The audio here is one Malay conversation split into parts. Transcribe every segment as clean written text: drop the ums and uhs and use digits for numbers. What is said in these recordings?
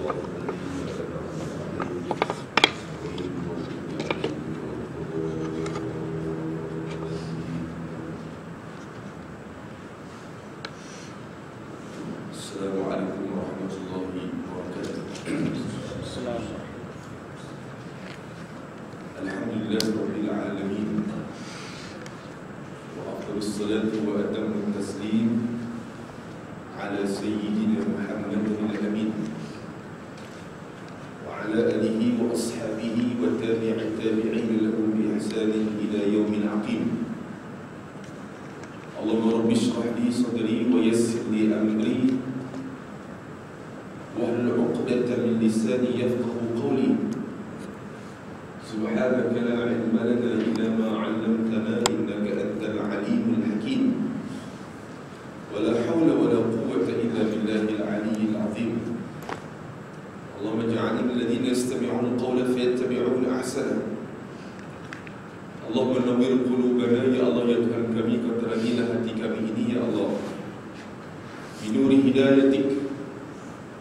Assalamualaikum warahmatullahi wabarakatuh. Alhamdulillahirabbil alamin. Wa afdhalus salatu wa atammut taslim ala sayyidina Muhammadin al-amin wa ala alihi wa ashabihi wa tabi'in lahum bi ihsanin ila yaumin aqim. Allahumma rabbi shrah li sadri wa yassir li amri واحلل عقدة من لساني يفقهوا قولي سبحانك لا علم لنا إلا ما علمتنا إنك أنت العليم الحكيم ولا حول ولا قوة إلا بالله العلي العظيم اللهم اجعلنا من الذين يستمعون القول فيتبعون أحسنه اللهم نور قلوبنا يا الله يا Tuhan kami kau terangilah hati kami ini ya Allah binuri hidayatik.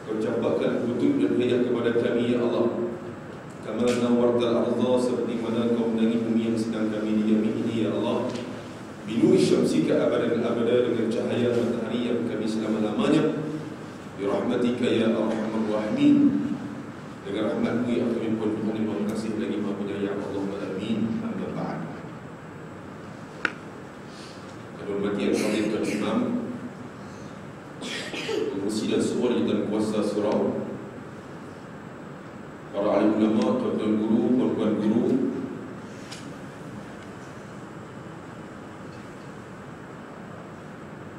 Kau campakkan petunjuk dan hidayah kepada kami ya Allah. Kama nawartal ardha, seperti mana kau menangi bumi yang sedang kami diami ini ya Allah. Binuri syamsika abadan abada, dengan cahaya matahari yang kami selama-lamanya. Birahmatika ya arhamar rahimin, dengan rahmatmu ya kami pun Tuhan yang Maha Kasih lagi Maha Penyayang. Allahumma amin. Amma ba'd. Hormati al-Fadhil Tuan Imam, pengurusi dan suri dan kuasa surau, para alim ulama, tuan-tuan guru, puan-puan guru,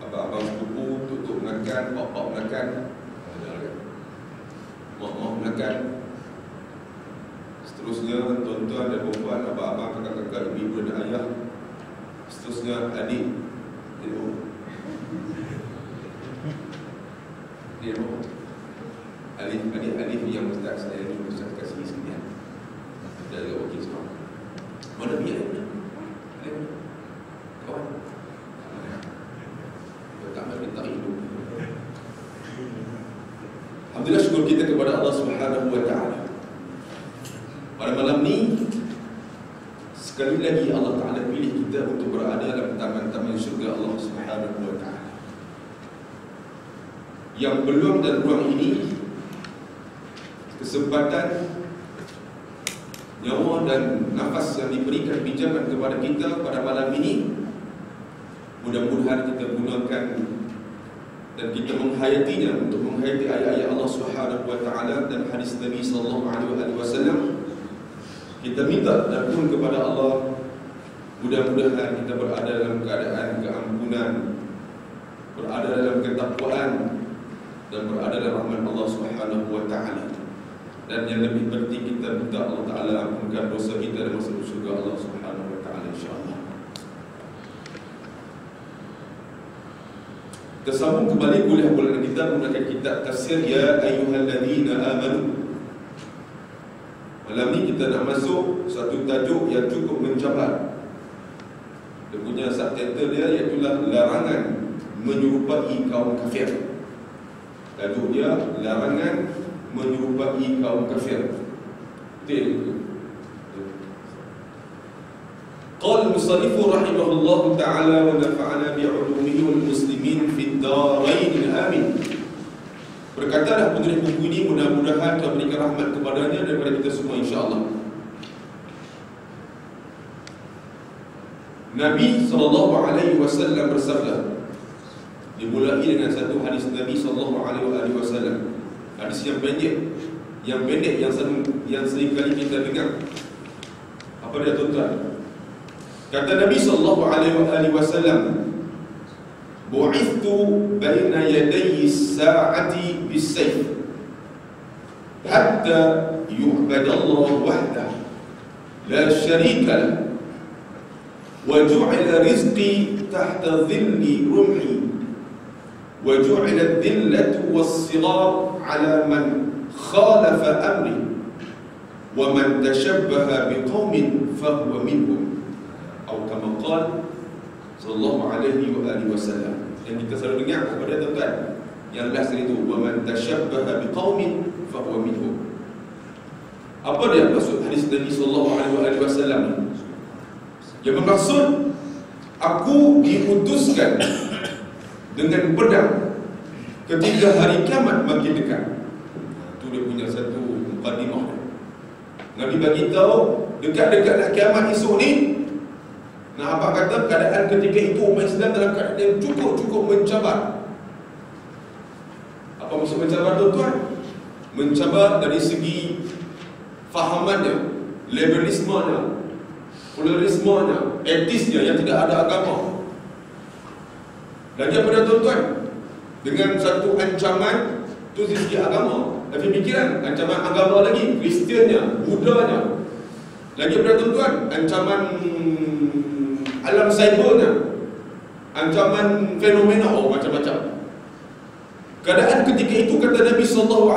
abang-abang sepupu, tuk-tuk menakan, pak-pak menakan, mak-mak menakan, seterusnya tuan-tuan dan puan-puan, abang-abang, kakak-kakak, ibu dan ayah, seterusnya adik, alif yang ustaz saya ni ustaz kasih sekalian. Dah agak okey semua. Mana biar? Kawan. Tak mahu minta hidup. Alhamdulillah, syukur kita kepada Allah Subhanahu wa taala. Pada malam ni sekali lagi Allah Taala pilih kita untuk berada dalam taman-taman syurga Allah Subhanahu wa taala. Yang peluang dan ruang ini, kesempatan, nyawa dan nafas yang diberikan pinjaman kepada kita pada malam ini, mudah-mudahan kita gunakan dan kita menghayatinya untuk menghayati ayat-ayat Allah Subhanahu wa taala dan hadis Nabi sallallahu alaihi wasallam. Kita minta dan pun kepada Allah, mudah-mudahan kita berada dalam keadaan keampunan, berada dalam ketakwaan dan berada dalam rahmat Allah Subhanahu wa taala. Dan yang lebih penting, kita minta Allah Taala ampunkan dosa kita dan masuk surga Allah Subhanahu wa taala insya-Allah. Kita sambung kembali kuliah bulan kita menggunakan kitab tafsir Ya Ayyuhalladzina Amanu. Malam ni kita nak masuk satu tajuk yang cukup mencabar. Dia punya subtitle dia iaitu larangan menyerupai kaum kafir. Tajuk dia larangan menyerupai kaum kafir. Betul. Qala al-musannif rahimahullah ta'ala wa nafa'ana bi'ulumihi wal muslimin fid darain amin. Berkatalah penulis buku ini, mudah-mudahan Tuhan berikan rahmat kepadanya dan kepada kita semua insya-Allah. Nabi sallallahu alaihi wasallam bersabda, dimulai dengan satu hadis Nabi sallallahu alaihi wasallam. Hadis yang pendek, yang sering kali kita dengar. Apa dia tuan-tuan? Kata Nabi sallallahu alaihi wasallam, bu'ithtu baina yadayi as-sa'ati bis-sayf hatta yu'badallahu wahdahu la syarika lahu wa ju'ila rizqi tahta dhilli rumhi wa ju'ila dhillatu was-sighar ala man khalafa amri wa man tashabbaha biqaumin fahuwa minhum, atau kama qala sallallahu alaihi wasallam. Yang kita selalu dengar kepada tuan-tuan, Yang last itu, wa man tashabbaha biqaumin fa huwa minhum. Apa dia maksud hadis Nabi sallallahu alaihi wasallam ni? Yang bermaksud aku diutuskan dengan pedang ketika hari kiamat makin dekat. Itu dia punya satu mukadimah. Nabi bagi tahu dekat-dekat nak kiamat esok ni. Nah, apa kata keadaan ketika itu umat Islam dalam keadaan yang cukup mencabar. Apa maksud mencabar, tuan-tuan? Mencabar dari segi fahamannya, liberalismenya, pluralismenya, etisnya yang tidak ada agama. Lagi apa dah, tuan-tuan? Dengan satu ancaman tu dari segi agama, tapi fikiran ancaman agama lagi, Kristiannya, Budanya. Lagi apa dah, tuan-tuan? Ancaman alam cybernya, ancaman fenomena macam-macam. Keadaan ketika itu, kata Nabi SAW,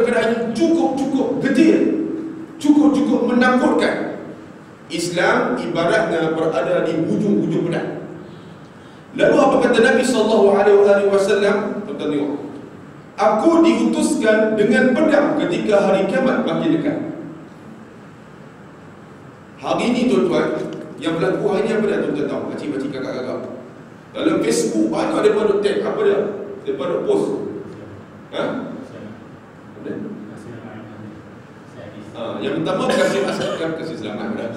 keadaan cukup getir, cukup menakutkan. Islam ibaratnya berada di hujung-hujung pedang. Lalu apa kata Nabi SAW? Tuan-tuan tengok, aku diutuskan dengan pedang ketika hari kiamat makin dekat. Hari ini, tuan-tuan, yang berlaku hari ini apa dia, tuan-tuan tahu? Pakcik-pakcik, kakak-kakak, dalam Facebook banyak daripada tag, apa dia? Daripada post. Yang pertama Kasim Selamat dah.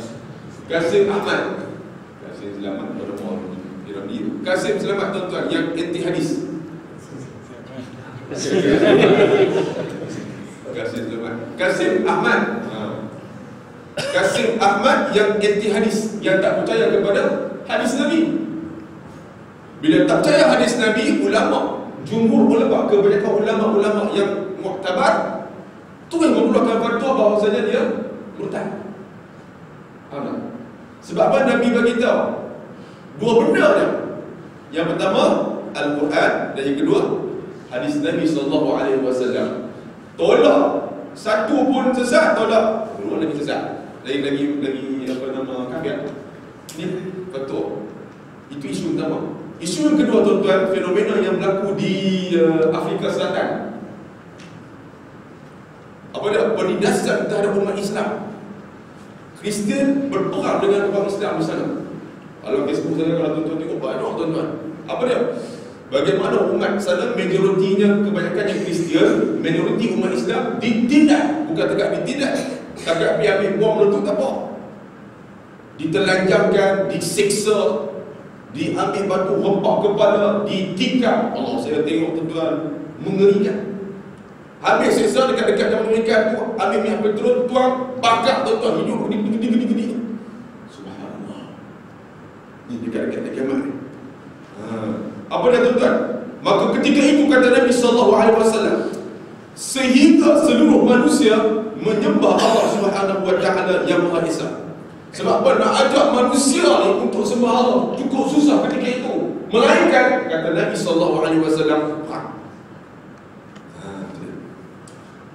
Kasim Ahmad. Kasim Selamat pada orang dia. Kasim Selamat, tuan-tuan, yang anti hadis. Kasim Selamat. Kasim Ahmad. Kasim Ahmad yang anti hadis, yang tak percaya kepada hadis Nabi. Bila tak percaya hadis Nabi, ulama, jumhur ulama, kebanyakan ulama-ulama yang muktabar tu yang mengeluarkan fatwa bahawasanya dia murtad. Sebab apa? Nabi bagi tahu dua benda dia. Yang pertama Al-Quran, dan yang kedua hadis Nabi SAW. Tolak satu pun sesat, tolak dua lagi sesat. Lagi apa nama kafir. Ini fatwa. Itu isu pertama. Isu yang kedua, tuan-tuan, fenomena yang berlaku di Afrika Selatan. Apa dia? Penindasan terhadap umat Islam. Kristian berperang dengan orang Islam di sana. Kalau Facebook sana, kalau tuan-tuan tengok banyak, tuan-tuan. Apa dia? Bagaimana umat sana, majoritinya kebanyakan yang Kristian, majoriti umat Islam ditindak. Bukan tegak ditindak, tegak pergi ambil bom meletup, tak apa. Ditelanjangkan, disiksa, diambil batu hempak kepala, ditikam. Allah, saya tengok, tuan-tuan, mengerikan. Habis siksa dekat-dekat dalam mengerikan tu, ambil minyak petrol, tuang, bakar, tuan-tuan, hidup gede-gede. Subhanallah. Ini dekat-dekat kiamat ni. Apa dia, tuan-tuan? Maka ketika itu, kata Nabi SAW, sehingga seluruh manusia menyembah Allah Subhanahu wa ta'ala yang Maha Esa. Sebab apa? Nak ajak manusia ni untuk sembah Allah cukup susah ketika itu. Melainkan, kata Nabi SAW,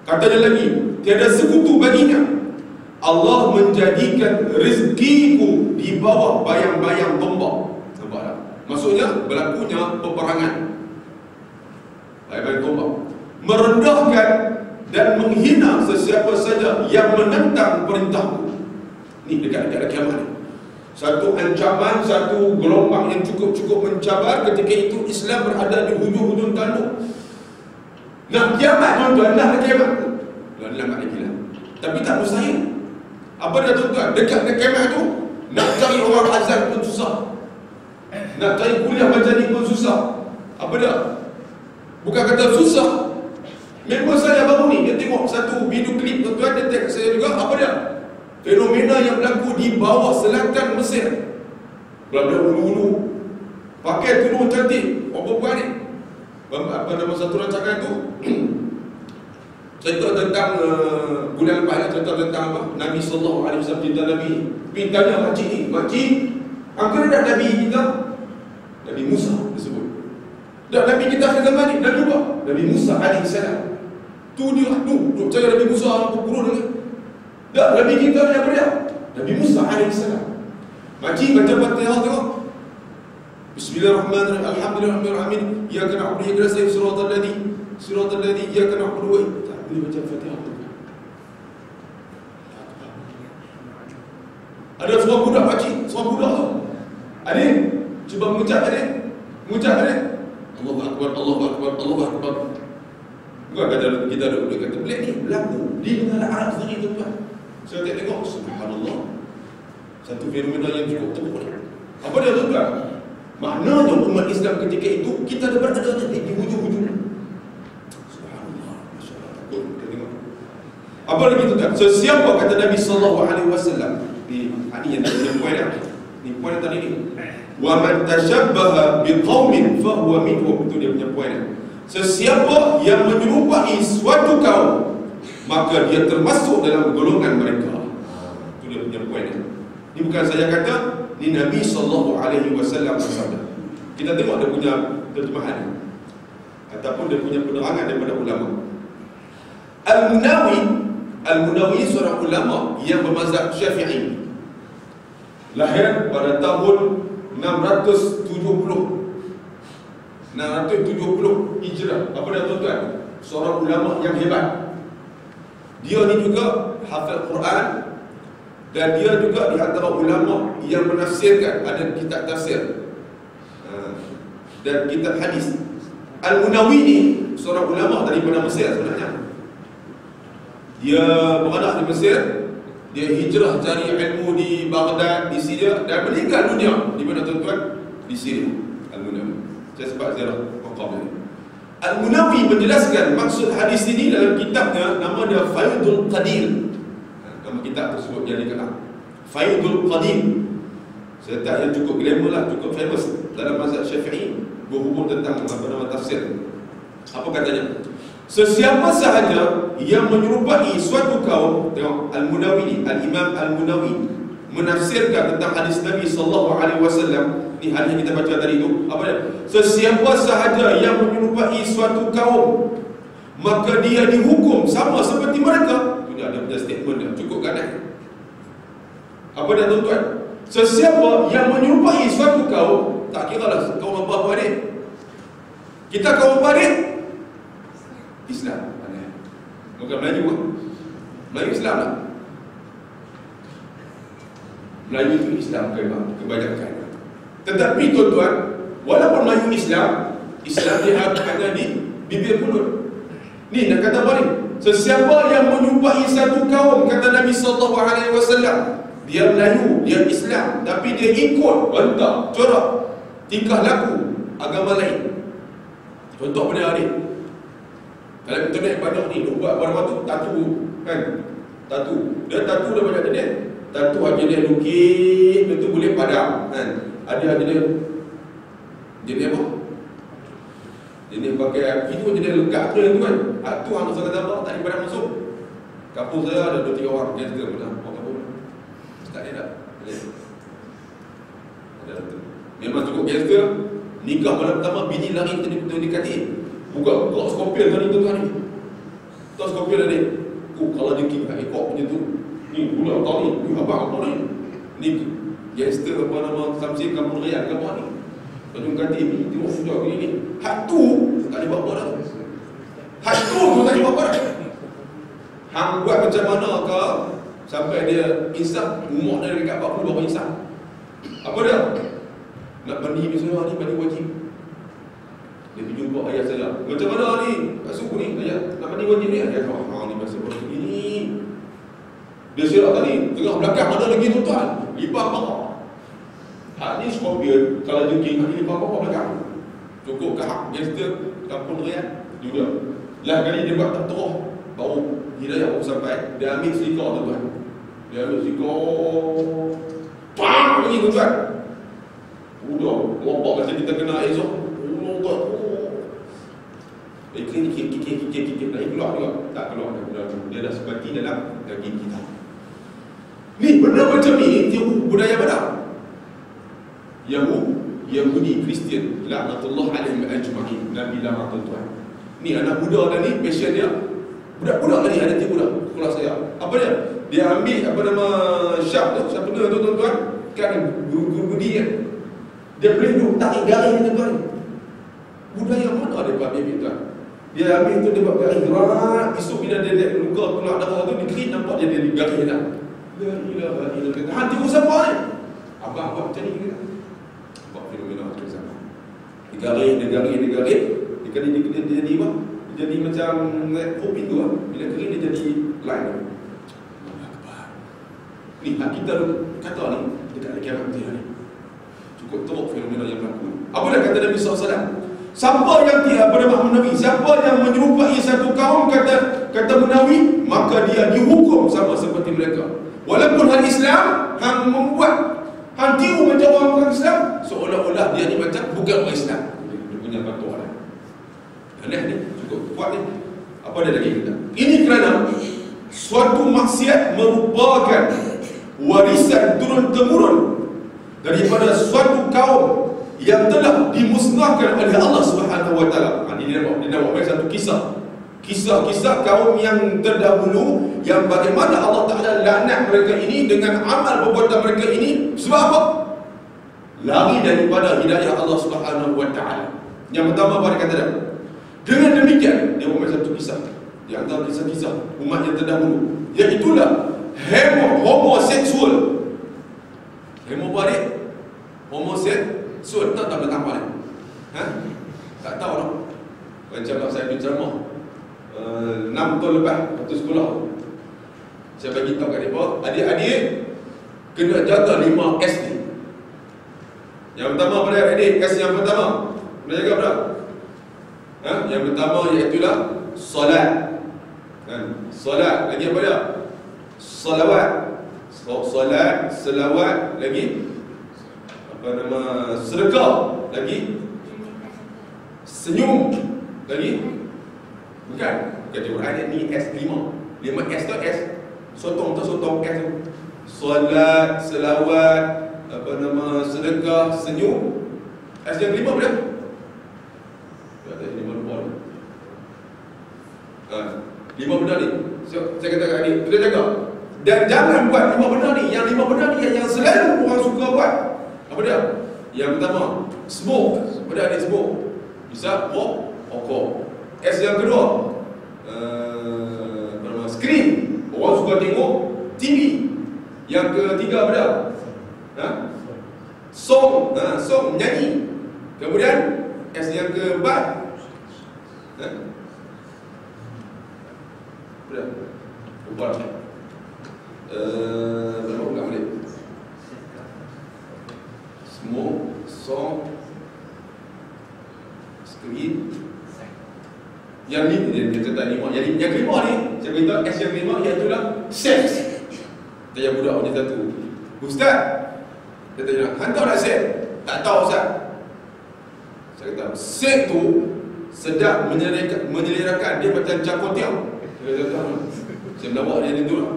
katanya lagi, tiada sekutu baginya. Allah menjadikan rezekiku di bawah bayang-bayang tombak. Nampak tak? Maksudnya berlakunya peperangan. Bayang-bayang tombak. Merendahkan dan menghina sesiapa saja yang menentang perintahku. Ini dekat-dekat kiamat. Satu ancaman, satu gelombang yang cukup mencabar. Ketika itu Islam berada di hujung-hujung tanduk. Nak kiamat, tuan-tuan, nak kiamat. Lambat lagi lah. Tapi tak mustahil. Apa dia, tuan-tuan? Dekat kiamat tu, nak cari orang azan pun susah. Nak cari kuliah majlis pun susah. Apa dia? Bukan kata susah. Member saya baru ni, dia tengok satu video klip, tuan-tuan, dia tag saya juga. Apa dia? Fenomena yang berlaku di bawah selatan Mesir. Belah-belah ulu-ulu, pakai tudung cantik, orang perempuan ni. Apa nama satu rancangan tu? Cerita tentang bulan lepas, cerita tentang apa? Nabi SAW, cerita Nabi. Pintanya makcik ni, makcik, angka dah Nabi kita, Nabi Musa disebut. Dah Nabi kita akhir zaman ni, dah juga Nabi Musa AS. Tu dia, tu percaya Nabi Musa apa kurun ni. Dah Nabi kita ni apa dia? Nabi Musa AS. Makcik baca Fatihah tengok. Bismillahirrahmanirrahim. Alhamdulillahirrahmanirrahim. Iyyaka na'budu wa iyyaka nasta'in. Shiratal ladzina iyyaka na'budu wa tak boleh baca Fatihah. Ada seorang budak pakcik, seorang budak tu. Adik, cuba mengucap adik. Mengucap adik. Allahu Akbar, Allahu Akbar, Allahu Akbar. Bukan kata kita duduk kata pelik ni berlaku di negara Arab sendiri tuan-tuan. Saya tengok, subhanallah. Satu fenomena yang cukup teruk. Apa dia tuan-tuan? Maknanya umat Islam ketika itu kita ada berada di hujung-hujung. Subhanallah, masya-Allah. Takut kita tengok. Apa lagi tuan-tuan? Sesiapa kata Nabi sallallahu alaihi wasallam di hadis yang poin dah. Ni poin tadi ni. Wa man tashabbaha biqaumin fa huwa minhum. Itu dia punya poin. Sesiapa yang menyerupai suatu kaum, maka dia termasuk dalam golongan mereka. Itu dia punya poin. Ini bukan saya kata, ni Nabi sallallahu alaihi wasallam bersabda. Kita tengok dia punya terjemahan ataupun dia punya penerangan daripada ulama. Al-Munawi seorang ulama yang bermazhab Syafi'i. Lahir pada tahun 670 Hijrah. Apa dia tuan-tuan? Seorang ulama yang hebat. Dia ni juga hafal Quran dan dia juga di antara ulama yang menafsirkan, ada kitab tafsir dan kitab hadis. Al-Munawi ni seorang ulama daripada Mesir sebenarnya. Dia beranak di Mesir. Dia hijrah cari ilmu di Baghdad, di Syria, dan meninggal dunia di mana tuan-tuan? Di Syria. Al-Munawi. Saya sebab ziarah maqam ini. Al-Munawi menjelaskan maksud hadis ini dalam kitabnya, nama dia Faidul Qadir. Nama kitab tersebut yang dikenal Faidul Qadir. Saya tak yang cukup glamour lah, cukup famous dalam mazhab Syafi'i berhubung tentang apa nama tafsir. Apa katanya? Sesiapa sahaja yang menyerupai suatu kaum, tengok Al-Munawi ni, Al-Imam Al-Munawi menafsirkan tentang hadis Nabi sallallahu alaihi wasallam. Ni hadis yang kita baca tadi tu. Apa dia? Sesiapa sahaja yang menyerupai suatu kaum, maka dia dihukum sama seperti mereka. Itu dia ada punya statement dia. Cukup kan? Apa dia tuan-tuan? Sesiapa yang menyerupai suatu kaum, tak kira lah kaum apa-apa ni. Kita kaum apa ni? Islam. Bukan Melayu kan? Melayu Islam lah. Melayu itu Islam kebanyakan. Tetapi tuan-tuan, walaupun Melayu Islam, Islam dia ada di bibir mulut. Ni nak kata apa ni? Sesiapa yang menyerupai satu kaum, kata Nabi sallallahu alaihi wasallam, dia Melayu, dia Islam, tapi dia ikut bentak, corak, tingkah laku agama lain. Contoh benda ni. Dalam internet banyak ni, buat waktu tatu kan? Tatu. Dia tatu dah banyak jenis. Tatu ada dia lukis, itu boleh padam kan? Ada jenis apa? Jenis pakai itu jenis lekat tu kan? Tu hang rasa kata apa? Tak dipadam masuk. Kampung saya ada 2-3 orang dia juga pernah buat kampung. Tak ada tak? Ada tu. Memang cukup biasa. Nikah malam pertama bini lari kita didekati. Buka skorpion tadi tu kan ni. Tahu skorpion tadi? Kalau dia kira ekor punya tu. Ni pula tahu ni. Ni abang apa ni? Ni gangster apa nama Samsi Kampung Raya ke apa ni? Ujung kati ni tengok sujud begini ni. Hak tu tak boleh buat apa dah. Hak tu tak boleh buat apa dah. Hang buat macam mana ke sampai dia insaf umur dia dekat 40 baru insaf. Apa dia? Nak mandi misalnya ni mandi wajib. Dia pergi jumpa ayah saya. Macam mana ni? Kat suku ni ayah nak mandi wajib ni. Ayah kata, ni masa baru begini. Dia siap tadi. Tengah belakang ada lagi tuan-tuan. Lipat marah. Hak ni skorpion. Kalau jengking, hak ni lipat marah belakang. Cukup ke hak gangster Kampung Raya juga. Lah kali dia buat tak terus. Baru hidayah baru sampai. Dia ambil selikar tuan-tuan. Dia ambil selikar. Pang! Lagi tuan-tuan. Udah. Lompak macam kita kena esok. Lompak. Kikir nak keluar juga. Tak keluar. Dia dah sebati dalam daging kita. Ni benda macam ni budaya mana? Yahudi, Kristian, laknatullah alaihim ajma'in. Nabi larang tuan-tuan. Ni anak muda dah ni, passion dia. Budak-budak tadi ada 3 budak sekolah saya. Apa dia? Dia ambil apa nama syaf tu, siapa tu tuan-tuan? Kan guru-guru kan. Dia boleh duduk tarik garis macam tu ni. Budaya mana dia buat baby tu? Dia ambil tu, dia buat garis gerak. Esok bila dia luka keluar darah tu, dia kering nampak dia ada garis dah. La ilaha illallah. Hati usaha ni. Abang-abang macam ni kita. Nampak fenomena macam sana. Dia garis. Dia jadi apa? Dia jadi macam hop pintu lah. Bila kering dia jadi line. Ni hak kita kata ni dekat kiamat nanti ni. Cukup teruk fenomena yang berlaku. Apa dah kata Nabi SAW? Siapa yang Nabi, siapa yang menyerupai satu kaum kata Munawi, maka dia dihukum sama seperti mereka. Walaupun hal Islam hang membuat hang tiru macam orang Islam, seolah-olah dia ni macam bukan orang Islam. Dia punya fatwa dah. Aneh ni, cukup kuat ni. Apa dia lagi kita? Ini kerana suatu maksiat merupakan warisan turun-temurun daripada suatu kaum yang telah dimusnahkan oleh Allah Subhanahu wa taala. Ini dia bawa satu kisah kaum yang terdahulu yang bagaimana Allah Taala laknat mereka ini dengan amal perbuatan mereka ini. Sebab apa? Lari daripada hidayah Allah Subhanahu wa taala. Yang pertama apa dia kata dah? Dengan demikian dia bawa satu kisah di antara kisah-kisah umat yang terdahulu, iaitulah homoseksual. Homoseksual tak tahu tentang apa ni? Tak tahu lah. Macam saya pergi ceramah 6 tahun lepas waktu sekolah, saya bagi tahu kat mereka, adik-adik kena jaga 5 S ni. Yang pertama apa dia adik? S yang pertama kena jaga apa? Yang pertama iaitulah solat. Solat. Lagi apa dia? Salawat. Solat, selawat. Lagi apa nama? Sedekah. Lagi senyum. Lagi bukan Quran ni S5. 5S tu S. Sotong tu sotong S tu. Solat, selawat, apa nama? Sedekah, senyum. S yang kelima apa dia? Tak ada 5 lupa ni. 5 benda ni. Saya kata kat adik, kita jaga. Dan jangan buat 5 benda ni. Yang 5 benda ni yang selalu orang suka buat. Apa dia? Yang pertama, smoke. Apa dia adik smoke? Bisa rokok. S yang kedua, screen. Orang suka tengok TV. Yang ketiga apa dia? Song. Song, menyanyi. Kemudian S yang keempat, sudah lupa lah. Berapa ulang balik? Smoke, song, screen. Yang ni dia kata 5. Jadi yang kelima ni, saya beritahu S yang kelima iaitulah seks. Tanya budak macam satu, Ustaz, dia tanya, hantar tak seks? Tak tahu Ustaz. Saya kata, seks tu sedap menyelerakan. Dia macam cakotiang. Saya melawak dia tu lah.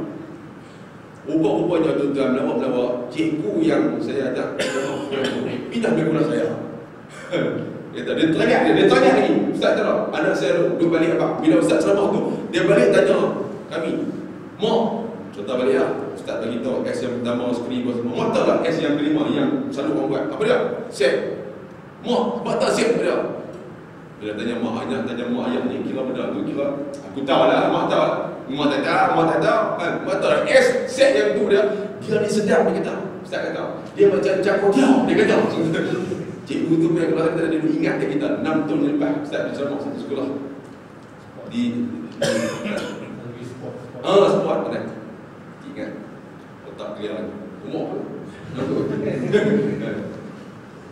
Rupa-rupanya tuan-tuan melawak cikgu yang saya ajak pindah berguna saya. Dia tanya lagi, Ustaz tahu anak saya duduk balik apa? Bila Ustaz ceramah tu, dia balik tanya kami, Mak, contoh balik lah, Ustaz bagi tahu S yang pertama, skrin apa semua. Mak tahu tak S yang kelima yang selalu orang buat? Apa dia? Set. Mak, sebab tak set apa dia? Bila tanya mak ayah ni, kira benda tu, kira aku tahu lah, mak tahu lah. Mak tak tahu. Mak tahu lah, S set yang tu dia ni sedap, dia kata. Ustaz kata, dia macam cakotiau, dia kata. Cikgu tu punya keluar kita, dia ingat kita 6 tahun lepas Ustaz bersama satu sekolah di sport kan. Ingat otak clear lagi. Umur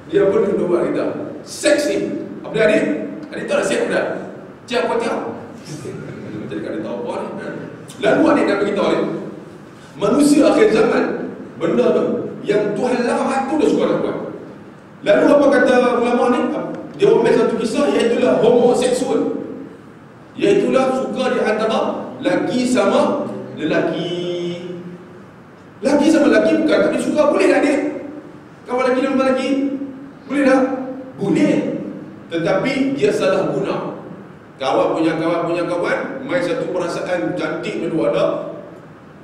dia pun duduk buat kita seks ni. Apa dia adik? Adik tahu dah seks apa dah? Cik apa tahu? Jadi kan dia tahu apa ni. Lalu adik nak beritahu ni, manusia akhir zaman, benda tu yang Tuhan larang tu dia suka nak buat. Lalu apa kata ulama ni? Dia ambil satu kisah, iaitulah homoseksual. Iaitulah suka di antara lelaki sama lelaki. Lelaki sama lelaki bukan tapi suka, boleh tak dia? Kawan lelaki dengan lelaki boleh tak? Boleh. Tetapi dia salah guna. Kawan punya kawan main satu perasaan cantik dua ada.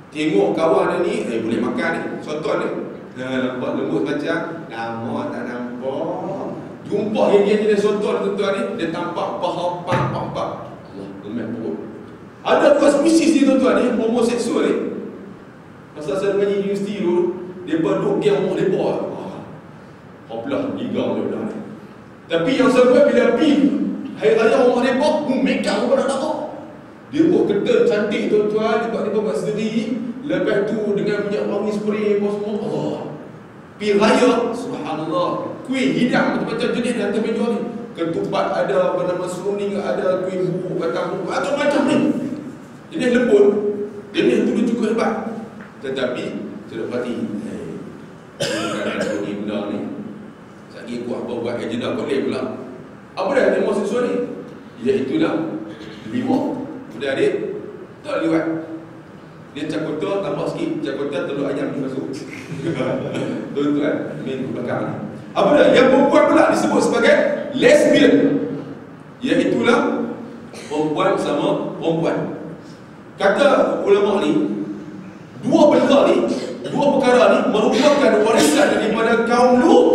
Tengok kawan dia ni, boleh makan ni, contoh ni. Nampak lembut macam lama tak nampak. Jumpa yang jenis soto tuan-tuan ni, dia tampak paha pang-pang. Allah, lemak perut. Ada dua spesies ni tuan-tuan ni, homoseksual ni. Pasal saya mengaji universiti dulu, dia duduk yang rumah mereka. Hoplah, liga dia dah ni. Tapi yang saya buat bila pergi hari raya rumah mereka, make up pun tak tahu. Dia buat ketel cantik tuan-tuan, dia buat sendiri. Lepas tu dengan minyak wangi spray apa semua. Allah. Pergi raya, subhanallah. Kuih hidang macam-macam jenis di atas meja ni. Ketupat ada, bernama seruning ada, kuih bubuk, batang bubuk, macam-macam ni. Jenis lembut. Jenis tu dia cukup hebat. Tetapi, saya dapati bukan ni benda ni. Saya kuat buat agenda boleh pula. Apa dah homoseksual ni? Iaitulah liwat. Sudah adik? Tak liwat. Dia cakota tambah sikit, cakota telur ayam ni masuk. Tuan-tuan, main belakang ni. Apa dah? Yang perempuan pula disebut sebagai lesbian. Iaitulah perempuan sama perempuan. Kata ulama ni, dua perkara ni merupakan warisan daripada kaum Lut.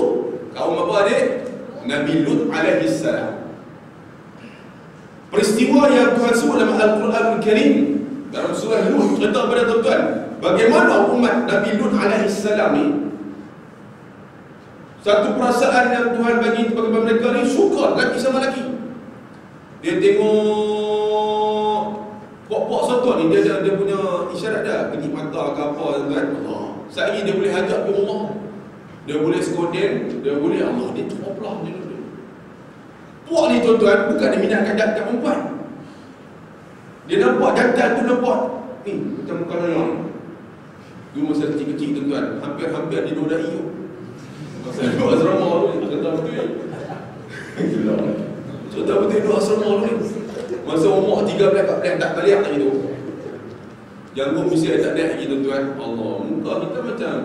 Kaum apa adik? Nabi Lut alaihi salam. Peristiwa yang Tuhan sebut dalam Al-Quran Al-Karim dalam surah Lut, cerita kepada tuan-tuan bagaimana umat Nabi Lut alaihi salam ni, satu perasaan yang Tuhan bagi kepada mereka ni, suka lelaki sama lelaki. Dia tengok pok-pok soto ni, dia punya isyarat dah, kenyit mata ke apa tuan. Sehari dia boleh hajak ke rumah, dia boleh sekoden, dia boleh Allah, dia terpoplah dia. Puak ni tuan-tuan, bukan dia minatkan jantan perempuan. Dia nampak jantan tu nampak ni, macam muka raya ni. Dulu masa kecil-kecil tuan-tuan, hampir-hampir dinodai tu. Masa duduk asrama tu, cerita betul ni. Cerita betul duduk asrama tu ni. Masa umur 13-14 tak kaliak lagi tu. Janggut mesti tak naik lagi tuan-tuan. Allah, muka kita macam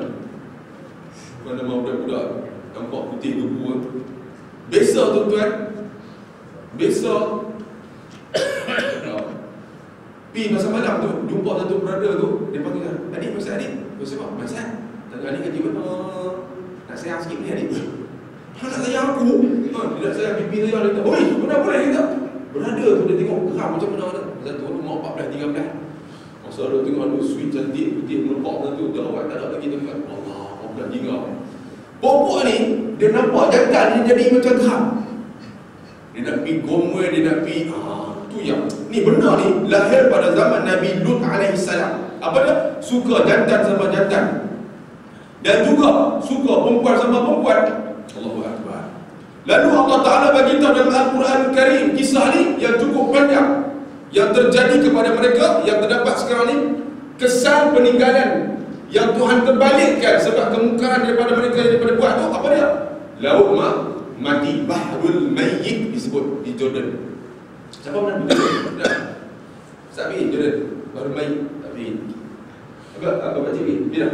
mana nama budak-budak nampak putih gebu. Biasa tuan-tuan. Biasa pergi masa malam tu, jumpa satu brother tu, dia panggil, adik, masa adik? Masa apa? Masa? Tak adik kata, nak sayang sikit ni adik. Nak sayang aku? Dia nak sayang pipi saya. Dia kata, oi, benar boleh kita? Brother tu dia tengok geram macam mana. Satu umur 14-13. Masa dia tengok ada sweet cantik, putih melepak tu, dia awak tak ada lagi tempat. Allah, 14-13. Pokok ni, dia nampak jantan ni jadi macam geram. Dia nak pergi gomwe, dia nak pergi tu yang ni benda ni lahir pada zaman Nabi Lut alaihi salam. Apa dia? Suka jantan sama jantan. Dan juga suka perempuan sama perempuan. Allahu akbar. Lalu Allah Taala bagi tahu dalam Al-Quran Al-Karim kisah ni yang cukup panjang yang terjadi kepada mereka, yang terdapat sekarang ni, kesan peninggalan yang Tuhan terbalikkan sebab kemungkaran daripada mereka yang daripada buat tu. Apa dia? Laut mati, Bahrul Mayyit disebut di Jordan. Siapa pernah pergi Jordan? Tak pergi Jordan. Bahrul Mayyit tak pergi. Apa baca pergi? Bila?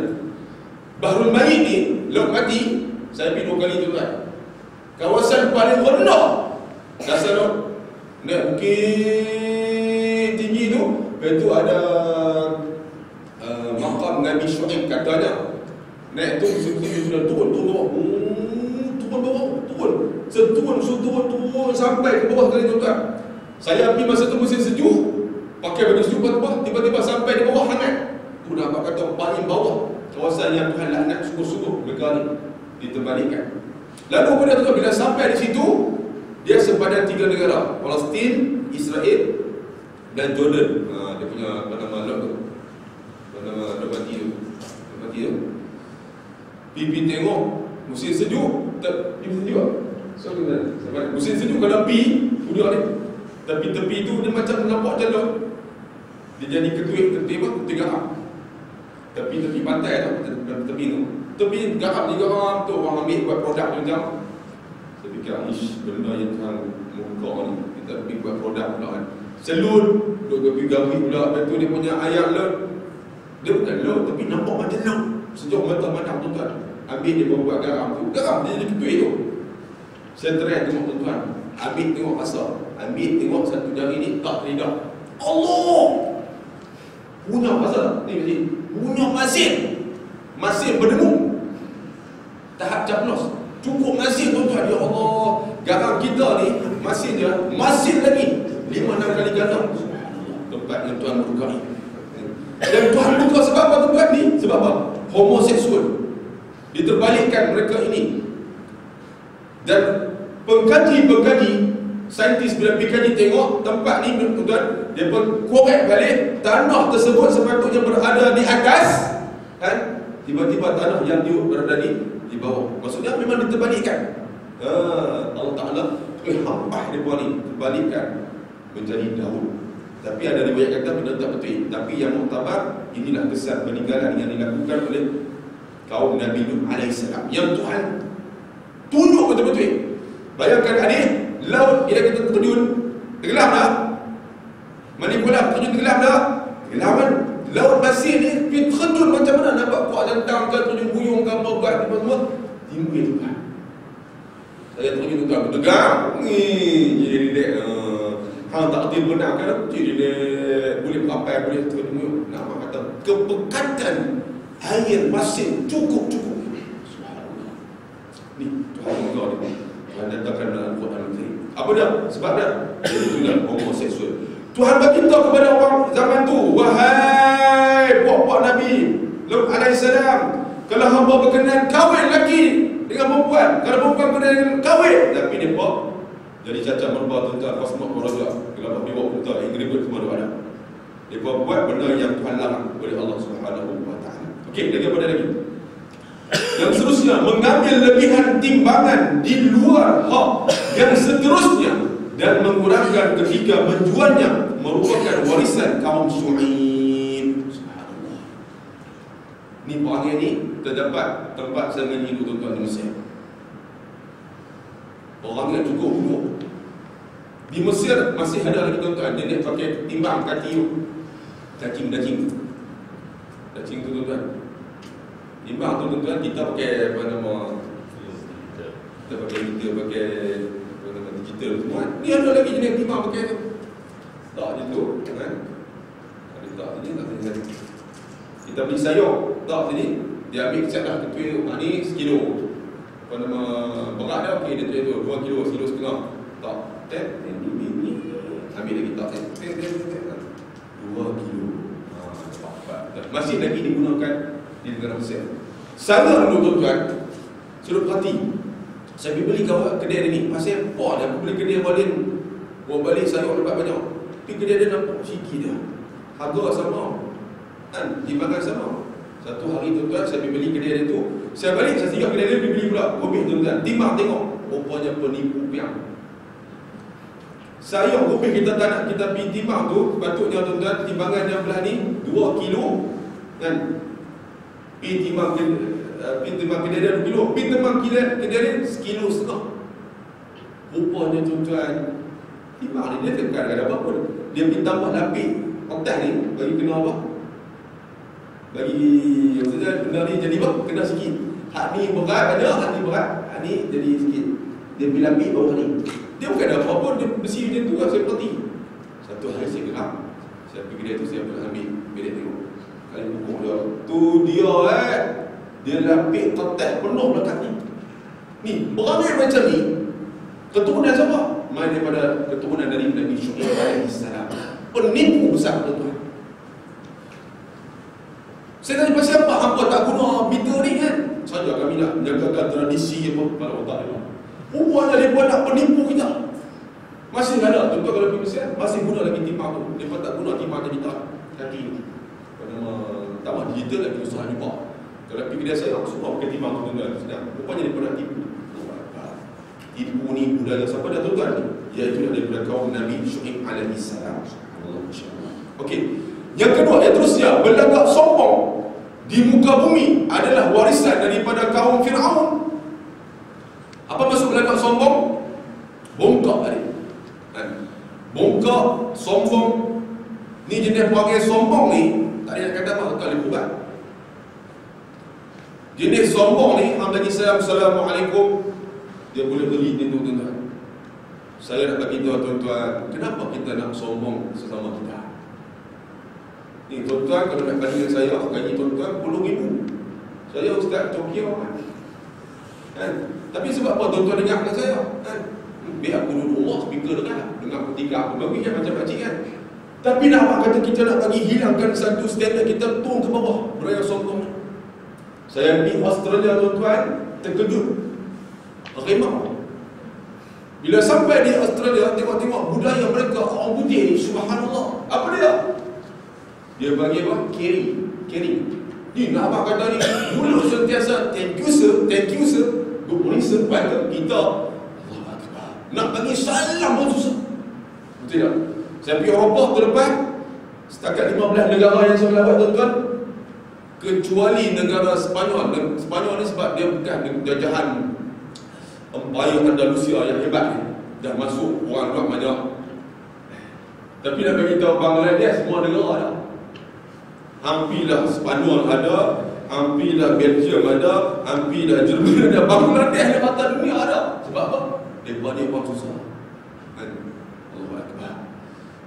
Bahrul Mayyit ni, laut mati. Saya pergi 2 kali tu kan. Kawasan paling rendah dasar laut. Bukit tinggi tu, itu ada makam Nabi Syuaib katanya. Naik tu sudah turun bawah. Turun sampai ke bawah kali tuan-tuan. Saya pergi masa tu musim sejuk, pakai baju sejuk kat bawah, tiba-tiba sampai di bawah hangat. Tu nampak kata paling bawah kawasan yang Tuhan laknat sungguh-sungguh mereka ni diterbalikkan. Lalu pada tu bila sampai di situ, dia sepadan 3 negara, Palestin, Israel dan Jordan. Dia punya apa nama lot tu, apa nama mati tu. Pergi tengok musim sejuk, musim sejuk. So musim sejuk kalau pergi budak ni, tapi tepi tu dia macam nampak jalan. Dia jadi ketuik garam. Tepi pantai tu, tepi tu. Tepi garam tu orang ambil buat produk macam. Saya fikir benda yang Tuhan muka ni, kita pergi buat produk pula kan. Selut, duk pergi gawi pula. Lepas tu dia punya ayam laut. Dia bukan laut tapi nampak macam laut. Sejauh mata pandang tuan-tuan. Ambil dia buat garam tu. Garam dia jadi ketuik tu. Saya try tengok tuan-tuan. Ambil tengok asal. Ambil tengok satu jari ni tak lidah. Allah! Punya pasal ni mesti. Punya masin berdengung. Tahap caplos. Cukup masjid tuan-tuan. Ya Allah, garam kita ni masjid lagi 5-6 kali garam tempat yang Tuhan buka ni. Dan Tuhan buka sebab apa tempat ni? Sebab apa? Homoseksual. Diterbalikkan mereka ini. Dan pengkaji saintis bila pergi kaji tengok tempat ni tuan-tuan, dia pun korek balik tanah tersebut sepatutnya berada di atas, kan? Tiba-tiba tanah yang dia berada di bawah. Maksudnya memang diterbalikkan. Allah Ta'ala hampah mereka ni terbalikkan menjadi daun. Tapi ada riwayat kata benda tak betul. Tapi yang muktabar, inilah kesan peninggalan yang dilakukan oleh kaum Nabi Nuh AS, yang Tuhan tunjuk betul-betul. Bayangkan adik, laut bila kita terjun, tenggelam tak? Mandi kolam terjun tenggelam tak? Tenggelam kan? Laut pasir ni, dia terjun macam mana? Nampak kuat jantang ke, terjun buyung ke, apa semua timbul Tuhan. Saya terjun tuan, berdegang jadi relax. Hang tak ada benar kan? Jadi boleh berapai, boleh terjun. Nak kata kepekatan air masin cukup. Subhanallah. Ni Tuhan Allah ni. Tuhan datangkan dalam Al-Quran ni. Apa dia? Sebab dia dengan homoseksual. Tuhan beritahu kepada orang zaman tu, wahai puak-puak Nabi Lut alaihissalam, kalau hamba berkenan kahwin lelaki dengan perempuan, kalau perempuan berkenan dengan kahwin, tapi dia puak jadi cacat merba tuan-tuan, pas semua orang juga gelap biwak tuan, ingredient semua ada. Dia buat benda yang Tuhan larang oleh Allah Subhanahu wa taala. Okey, lagi apa lagi? Yang seterusnya, mengambil lebihan timbangan di luar hak. Yang seterusnya, dan mengurangkan ketika menjualnya, merupakan warisan kaum Syuaib. Subhanallah. Ni orangnya ni terdapat tempat saya hidup tuan-tuan di Mesir. Orangnya cukup buruk. Di Mesir masih ada lagi tuan-tuan, dia pakai timbang kaki daging tu tuan-tuan. Timbang tu tuan-tuan, kita pakai apa nama, kita pakai apa nama digital semua. Ni ada lagi jenis timbang pakai tu. Tak je tu kan. Ada tak sini, tak sini. Kita beli sayur, tak sini. Dia ambil catlah ketua, ni sekilo. Apa nama berat dia, okey dia tu 2 kilo, sekilo setengah. Tak. Ni ambil lagi tak. 2 kilo. Masih lagi digunakan di negara Mesir. Sana dulu tuan-tuan, suruh perhati. Saya pergi beli kedai ni, pasal apa dia? Aku beli kedai bawa balik sayur dapat banyak. Tapi kedai dia nampak sikit dia. Harga sama, kan? Timbangan sama. Satu hari tuan-tuan, saya pergi beli kedai dia tu. Saya balik, saya tinggal kedai dia, pergi beli pula. Habis tuan-tuan, timbang tengok. Rupanya penipu piang. Sayur rupih kita tak nak kita pergi timbang tu, patutnya tuan-tuan, timbangan yang belah ni 2 kilo kan. Pergi timbang kedai dia 2 kilo, pergi timbang kedai dia 1,5 kilo. Rupanya tuan-tuan, timbang ni dia tekan ada apa pun. Dia pergi tambah lapik otak ni, bagi kena apa? Bagi maksudnya benda ni jadi apa? Kena sikit. Hak ni berat ada, hak ni berat, hak ni jadi sikit. Dia pergi lapik bawah ni. Dia bukan ada apa pun, dia besi macam tu lah, saya perhati. Satu hari saya gerak, saya pergi kedai tu, saya pun ambil bedek tengok. Kali pukul dia, tu dia dia lapik tetek penuh lekat ni. Ni, beramai macam ni, keturunan siapa? Main daripada keturunan dari Nabi Syuaib alaihissalam. Penipu besar tuan-tuan. Saya tanya pasal apa? Hampa tak guna meter ni kan? Saja kami nak menjagakan tradisi apa pada otak dia. Rupanya mereka nak penipu kita. Masih ada, tuan-tuan kalau pergi Mesir, masih guna lagi timbang tu. Mereka tak guna timbang jadi kaki nama tambah digital lagi usaha juga. Kalau pergi kedai saya, semua pakai timbang tu tuan-tuan. Rupanya mereka nak tipu. Tipu ni budaya siapa dah tuan-tuan ni? Iaitu daripada kaum Nabi Syuaib alaihissalam. Allah insya-Allah. Okey. Yang kedua, yang terusnya, berlagak sombong di muka bumi adalah warisan daripada kaum Firaun. Apa maksud berlagak sombong? Bongkak tadi. Bongkak, sombong. Ni jenis panggil sombong ni, tak ada nak kata apa, tak boleh buat. Jenis sombong ni, hang bagi salam, Assalamualaikum, dia boleh beri pintu tuan-tuan. Saya nak bagi tahu tuan-tuan, kenapa kita nak sombong sesama kita? Ni tuan-tuan, kalau nak bagi dengan saya, gaji tuan-tuan 10,000. Saya Ustaz Tokyo kan? Tapi sebab apa tuan-tuan dengar kat saya? Biar aku duduk rumah, speaker dengar ketika aku bagi kan macam makcik kan. Tapi nak apa kata kita nak bagi hilangkan satu standard, kita turun ke bawah. Beraya sombong. Saya pergi Australia tuan-tuan, terkejut. Rimau. Bila sampai di Australia, tengok-tengok budaya mereka, orang putih ni, subhanallah. Apa dia? Dia bagi apa? Caring. Ni nak apa kata ni? Mulut sentiasa thank you sir, good morning sir. Baik kita Allah Akbar. Nak bagi salam pun susah. Betul tak? Saya pergi Eropah ke depan, setakat 15 negara yang saya lawat tuan-tuan, kecuali negara Sepanyol. Sepanyol ni sebab dia bukan jajahan Empire Andalusia yang hebat ni. Dah masuk orang luar banyak. Tapi nak bagi tahu Bangladesh semua negara dah. Hampirlah Sepanyol ada, hampirlah Belgium ada, hampirlah Jerman ada, Bangladesh ni mata dunia ada. Sebab apa? Mereka ni orang susah. Allahu Akbar.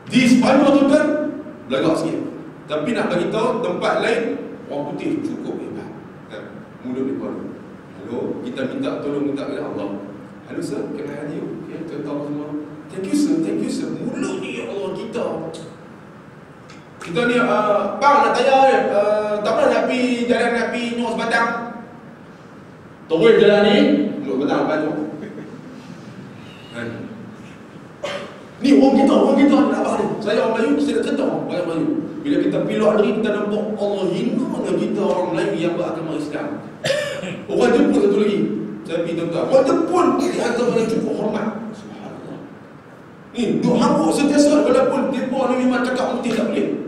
Di Sepanyol tu kan belagak sikit. Tapi nak bagi tahu tempat lain orang putih cukup hebat. Mulut dia pun. Halo, kita minta tolong minta kepada Allah. Halo sir, can I help you? Ya, tahu semua. Thank you sir. Mulut ni ya Allah kita ni bang nak tanya tak pernah nak pergi jalan nak pergi Nyos Batang. Terus jalan ni Nyos Batang banyak. Ni orang kita nak apa ni? Saya orang Melayu, saya nak cerita orang Melayu. Bila kita pilot ni kita nampak Allah hina dengan kita orang Melayu yang beragama Islam. Orang Jepun satu lagi. Saya pergi tuan-tuan. Orang Jepun di antara yang cukup hormat. Subhanallah. Ni duk hambuk sentiasa walaupun mereka ni memang cakap putih tak boleh.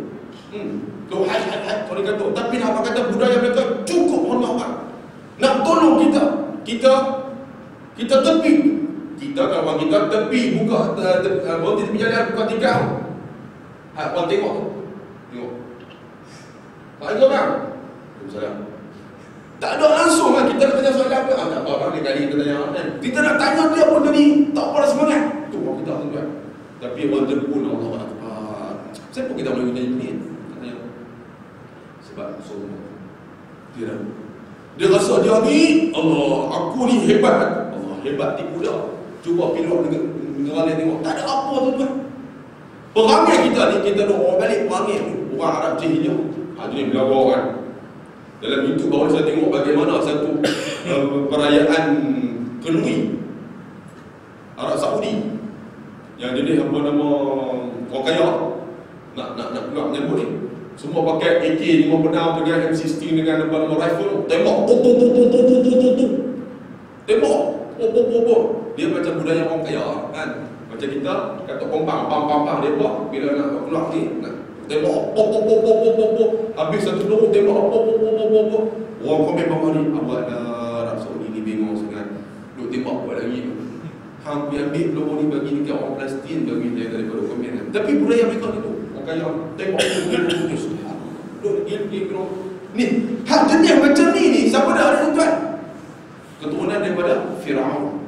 Duk hat orang kata. Tapi nak apa kata budaya mereka cukup hormat. Nak tolong kita tepi. Kita kawan kita tepi buka berhenti tepi jalan buka tikar. Orang tengok tu. Tengok. Tak ada bang. Salam. Tak ada langsung kan kita nak tanya soalan apa. Tak apa bang, kali kita tanya kan. Kita nak tanya dia pun tadi tak apa dah semangat. Tu orang kita tuan. Tapi orang Jepun Allah Akbar. Siapa kita boleh tanya ni? Tanya. Sebab sombong. Dia rasa dia ni Allah, aku ni hebat. Allah hebat tipu dah. Cuba pilot negara lain tengok. Tak ada apa tuan-tuan. Perangai kita ni, kita nak orang balik perangai ni. Orang Arab Jahiliyah. Jadi belakang kan. Dalam YouTube baru saya tengok bagaimana satu perayaan kenduri Arab Saudi yang jenis apa nama orang kaya nak keluar menyambut ni. Semua pakai AK-56 dengan M16 dengan apa nama rifle. Tembak tembak. Dia macam budaya orang kaya kan. Macam kita kata pompang pam dia buat bila nak keluar ni nak tembak habis satu peluru tembak orang komen bawah ni awak dah Arab Saudi ni bingung sangat duk tembak buat lagi hang pergi ambil peluru ni bagi dekat orang Palestin bagi dia daripada komen kan. Tapi budaya mereka ni tu orang kaya tembak duk gil ni hak jenis macam ni siapa dah ada tuan keturunan daripada Firaun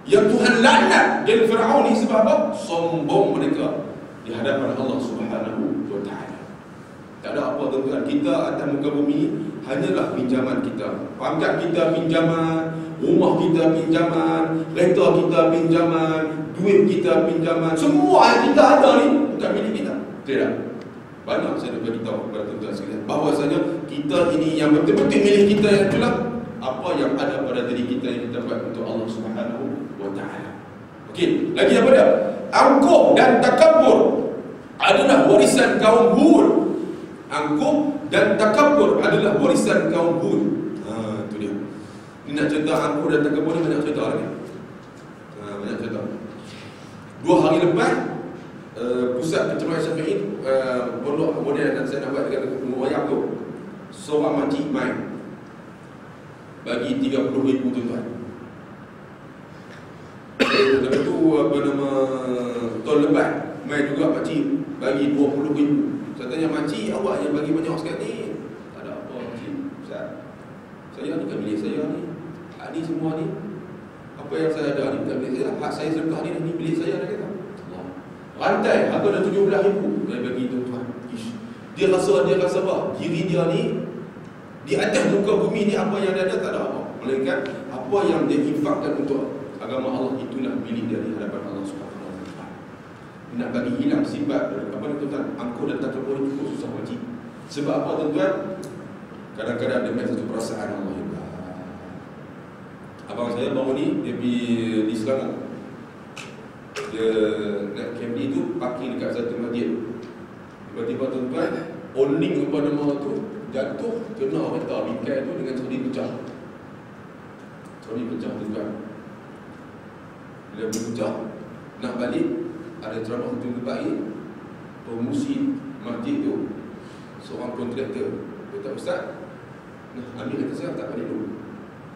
yang Tuhan laknat dari Firaun ni sebab apa? Sombong mereka di hadapan Allah Subhanahu wa taala. Tak ada apa tuan-tuan, kita atas muka bumi hanyalah pinjaman kita. Pangkat kita pinjaman, rumah kita pinjaman, kereta kita pinjaman, duit kita pinjaman. Semua yang kita ada ni bukan milik kita. Tidak. Banyak saya nak beritahu kepada tuan-tuan sekalian bahawasanya kita ini yang betul-betul milik kita yang itulah apa yang ada pada diri kita yang kita buat untuk Allah Subhanahu wa taala. Okey, lagi apa dia? Angkuh dan takabur adalah warisan kaum Hud. Angkuh dan takabur adalah warisan kaum Hud. Itu dia. Ni nak cerita angkuh dan takabur ni banyak cerita lagi. Banyak cerita. 2 hari lepas pusat pencemaran Syafi'i pondok kemudian saya nak buat dekat Wayang tu. Seorang makcik main bagi 30,000 tuan-tuan. Lepas tu apa nama tahun lepas mai juga makcik bagi 20,000. Saya tanya makcik awak yang bagi banyak sekali ni. Tak ada apa makcik. Ustaz, saya ni kan milik saya ni. Hak ni semua ni apa yang saya ada ni bukan milik saya. Hak saya sedekah ni milik saya dah kata. Allah. Rantai harga dah 17,000 saya bagi tuan-tuan. Dia rasa apa? Diri dia ni di atas muka bumi ni apa yang dia ada tak ada apa. Melainkan apa yang dia infakkan untuk agama Allah, itulah milik dia di hadapan Allah Subhanahu wa taala. Nak bagi hilang sifat apa ni tuan-tuan, angkuh dan takabur itu cukup susah wajib. Sebab apa tuan-tuan? Kadang-kadang dia satu perasaan Allah hebat. Abang saya baru ni dia pergi di Selangor. Dia nak camp tu parking dekat satu masjid. Tiba-tiba tuan-tuan, owning apa nama tu jatuh kena kereta bingkai tu dengan sodi pecah. Sodi pecah tuan-tuan. Bila pecah, nak balik, ada ceramah satu tempat ni, pemusi masjid tu seorang kontraktor. Dia kata, Ustaz, ambil kata saya tak balik dulu.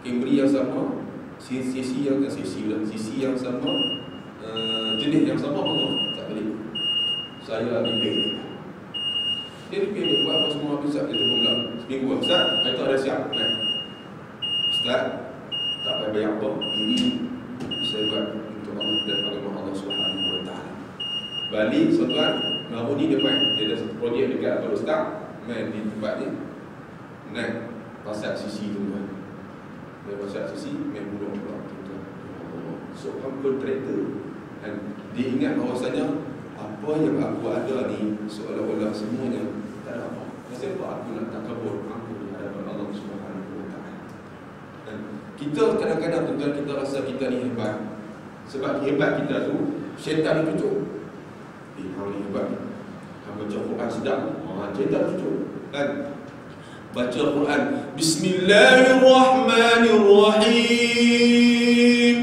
Camry yang sama, sisi yang sama, jenis yang sama pun tak balik. Saya repair. Dia repair, dia buat apa semua habis. Dia tunggu pula seminggu. Ustaz, itu ada siap. Ustaz, tak payah bayar apa. Ini saya buat untuk Allah dan agama Allah Subhanahu wa taala. Balik tuan, baru ni dia main. Dia ada satu projek dekat Abang Ustaz, main di tempat ni. Naik pasal sisi tu kan. Dia pasal sisi main bunuh pula tuan. Seorang kontraktor, dan dia ingat bahawasanya apa yang aku ada ni seolah-olah semuanya tak ada apa. Kenapa aku nak takabur aku di hadapan Allah Subhanahu wa taala. Dan kita kadang-kadang tuan, kita rasa kita ni hebat. Sebab hebat kita tu syaitan ni cucuk. Hang ni hebat. Hang baca Quran sedap. Syaitan cucuk. Kan? Baca Quran, Bismillahirrahmanirrahim.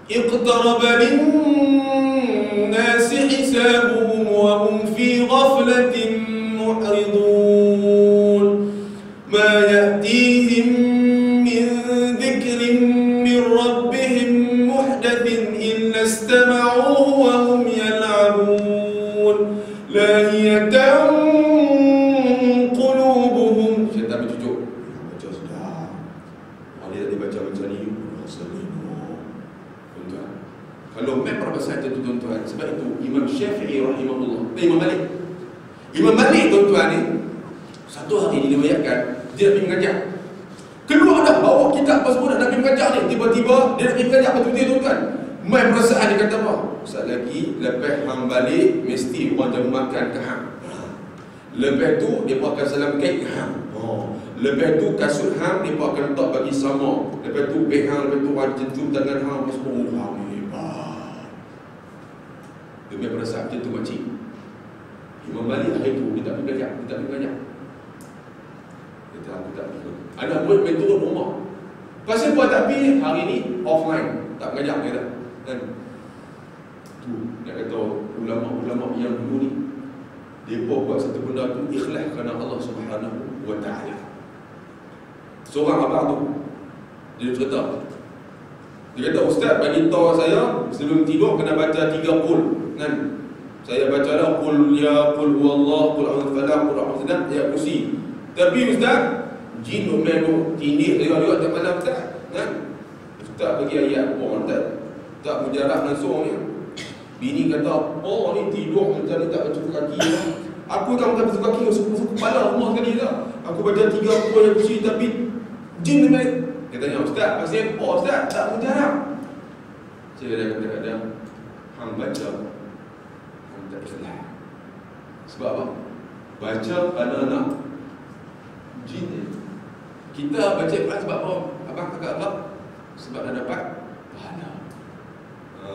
Iqtaraba lin-nasi hisabuhum wa hum fi ghaflatin mu'ridun. Ma ya'tihim min dhikrin min rabbihim muhdathin illa istama'uhu wa hum yal'abun. Lahiyatan kalau memang pasal itu tuan-tuan. Sebab itu Imam Syafi'i rahimahullah, Imam Malik tuan-tuan ni, satu hari diriwayatkan dia nak pergi mengajar. Keluar dah bawa kitab apa semua nak pergi mengajar ni. Tiba-tiba dia nak pergi mengajar betul-betul tuan-tuan. Main perasaan dia kata apa? Sekali lagi lepas hang balik mesti orang jamu makan ke hang. Lepas tu dia akan salam kait ke hang. Lepas tu kasut hang dia akan letak bagi sama. Lepas tu beg hang, lepas tu orang cium tangan hang apa semua. Dia berasa macam tu makcik. Imam Malik hari tu dia tak pergi belajar. Dia kata aku tak pergi. Anak murid main turun rumah. Pasal buat tak pergi hari ni offline. Tak mengajar dia kata. Kan? Tu nak kata ulama-ulama yang dulu ni, dia buat satu benda tu ikhlas kerana Allah Subhanahu wa taala. Seorang abang tu dia cerita. Dia kata, Ustaz bagi tahu saya sebelum tidur kena baca 3 qul. Kan? Saya baca dah qul ya qul huwallah qul a'udzu falaq qul a'udzu binas ya kursi. Tapi Ustaz, jin menu tindih saya juga tak malam Ustaz. Kan? Ustaz bagi ayat orang tak mujarab langsung ni. Bini kata, oh ni tidur macam ni tak baca kaki. Aku tak baca kaki, suku kepala rumah sekali dah. Aku baca 3 qul ya kursi tapi jin menu. Dia tanya, Ustaz, pasal apa Ustaz? Tak mujarab. Saya dah kadang-kadang hang baca, hang tak ikhlas. Sebab apa? Baca kerana nak jin ni. Kita baca Quran sebab apa? Abang kakak abang? Sebab nak dapat pahala.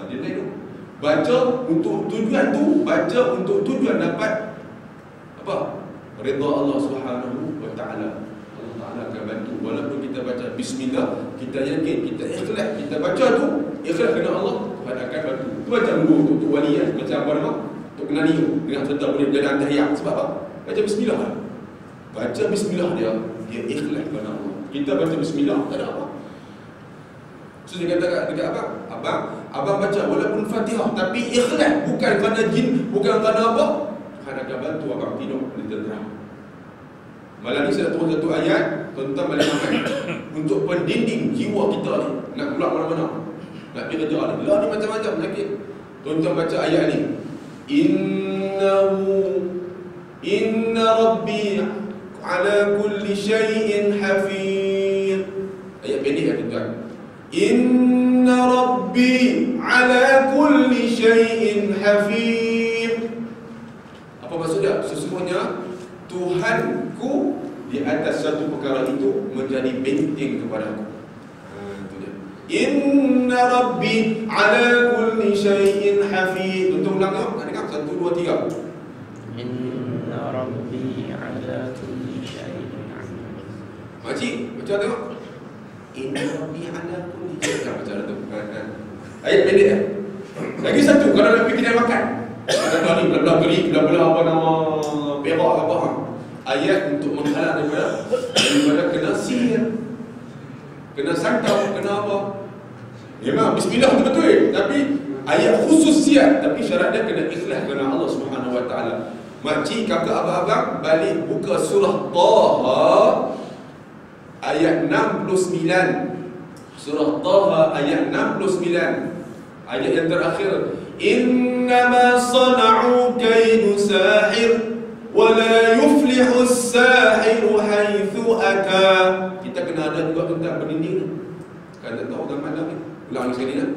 Dia lain tu. Baca untuk tujuan tu, baca untuk tujuan dapat apa? Redha Allah Subhanahu wa taala. Allah akan bantu. Walaupun kita baca bismillah, kita yakin, kita ikhlas, kita baca tu ikhlas kerana Allah, Tuhan akan bantu. Tu macam dulu untuk wali kan, macam apa nama? Untuk kenali tu dengan serta boleh berjalan tahiyat. Sebab apa? Baca bismillah kan? Baca bismillah dia ikhlas kerana Allah. Kita baca bismillah tak ada apa. So dia kata dekat abang baca walaupun Fatihah tapi ikhlas, bukan kerana jin, bukan kerana apa, Tuhan akan bantu abang tidur boleh tenteram. Malam ni saya turun satu ayat tentang balik makan untuk pendinding jiwa kita ni. Nak keluar mana-mana, nak pergi kerja ni, lah ni macam-macam penyakit. Tuan-tuan baca ayat ni, Inna Rabbi ala kulli syai'in hafiz. ayat tuan. Inna Rabbi ala kulli syai'in hafiz. Apa maksudnya? Sesungguhnya Tuhanku di atas satu perkara itu menjadi benteng kepadaku. Itu dia. Inna Rabbi ala kulli syai'in hafiz. Untuk ulang tengok, nak dengar? 1, 2, 3. Inna Rabbi ala kulli syai'in hafiz. Makcik, baca tengok. Inna Rabbi ala kulli syai'in. Baca dah tu. Ayat pendek eh? Lagi satu, kalau nak pergi kedai makan, kata ni belah-belah beli, belah-belah apa nama perak apa. Ayat untuk menghalang daripada kena sihir, kena santau, kena apa. Memang bismillah tu betul, tapi ayat khususiat, tapi syarat dia kena ikhlas kerana Allah Subhanahu Wa Taala. Makcik, kakak, abang-abang balik buka surah Taha ayat 69. Surah Taha ayat 69. Ayat yang terakhir, innama sana'u kaidu sahir wa la yuflihu as-sahiru haitsu ata. Kita kena ada juga tentang berdinding tu. Kan tak tahu gambar ni. Ulang sekali dah.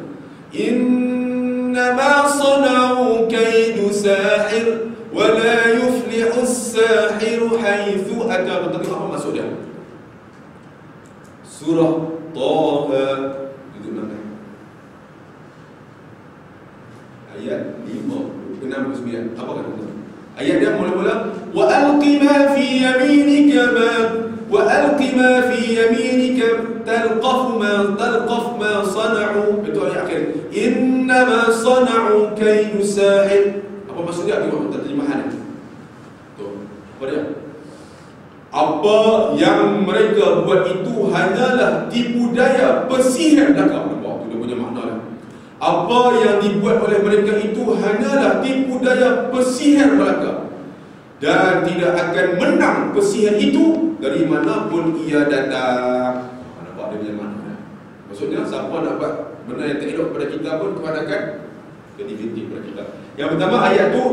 Innama sana'u kaidu sahir wa la yuflihu as-sahiru haitsu ata. Betul apa maksud dia? Surah Taha itu namanya. Ayat 69. Apa kata tu? Ayat dia mula-mula wa alqi ma fi yaminika talqaf ma sana'u. Itu ayat akhir. Innama sana'u kaidu sahir. Apa maksudnya? Tengok terjemahan. Tu. Apa dia? Apa yang mereka buat itu hanyalah tipu daya pesihir belaka. Nampak tu dia punya makna lah. Apa yang dibuat oleh mereka itu hanyalah tipu daya pesihir belaka, dan tidak akan menang pesihir itu dari manapun ia datang. Nampak dia punya makna. Maksudnya siapa nak buat benda yang tak elok kepada kita pun Tuhan akan jadi bintik kepada kita. Yang pertama ayat tu,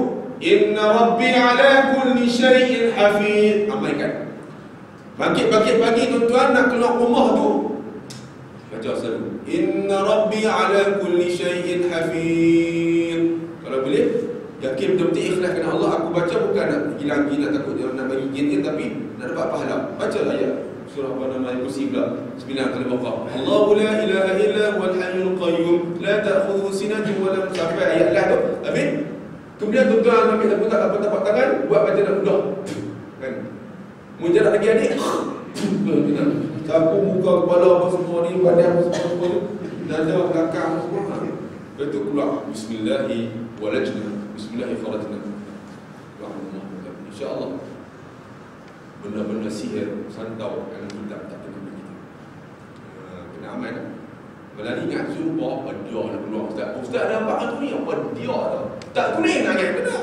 inna Rabbi ala kulli syai'in hafiz. Amalkan. Bangkit-bangkit pagi tuan-tuan nak keluar rumah tu, baca selalu inna Rabbi ala kulli syai'in hafiz. Kalau boleh, yakin betul-betul ikhlas kerana Allah. Aku baca bukan nak hilang nak takut dia nak bagi gin, tapi nak dapat pahala. Baca ayat surah apa nama Kursi pula 9 kali Baqarah. Allahu la ilaha illa huwal hayyul qayyum la ta'khudhuhu sinatun wa la nawm, sampai ayat lah tu. Habis kemudian tuan-tuan ambil tapak tangan, buat baca nak mudah. Kan? Mujarab lagi adik. Sapu muka, kepala apa semua ni, badan apa semua tu, dada belakang semua. Betul keluar bismillahi walajna, bismillahi kharajna. InsyaAllah benda-benda sihir, santau yang kita tak kena kita. Kena amal tak? Kalau ingat suruh apa dia nak keluar Ustaz. Ustaz ada nampak tu ni, apa dia tu? Tak kuning nak ingat benar.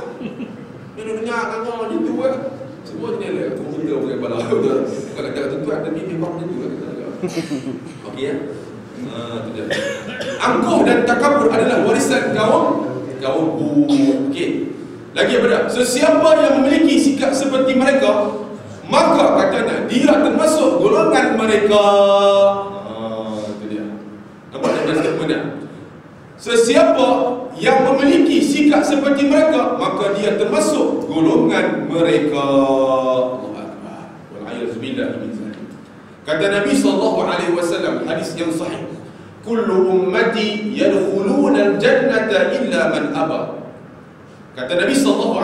Dia dengar kan macam tu kan. Semua jenis lah. Komputer pakai kepala. Bukan kata tuan, tapi memang macam tu lah. Okey ya? Itu dia. Angkuh dan takabur adalah warisan kaum Hud. Okey. Lagi apa dia? Sesiapa yang memiliki sikap seperti mereka, maka katanya dia termasuk golongan mereka. Itu dia. Nampak tak statement dia? Sesiapa yang memiliki sikap seperti mereka, maka dia termasuk golongan mereka. Allahu Akbar. Wal'iyadzubillah min zalik. Kata Nabi SAW, hadis yang sahih, kullu ummati yadkhuluna al-jannata illa man aba. Kata Nabi SAW,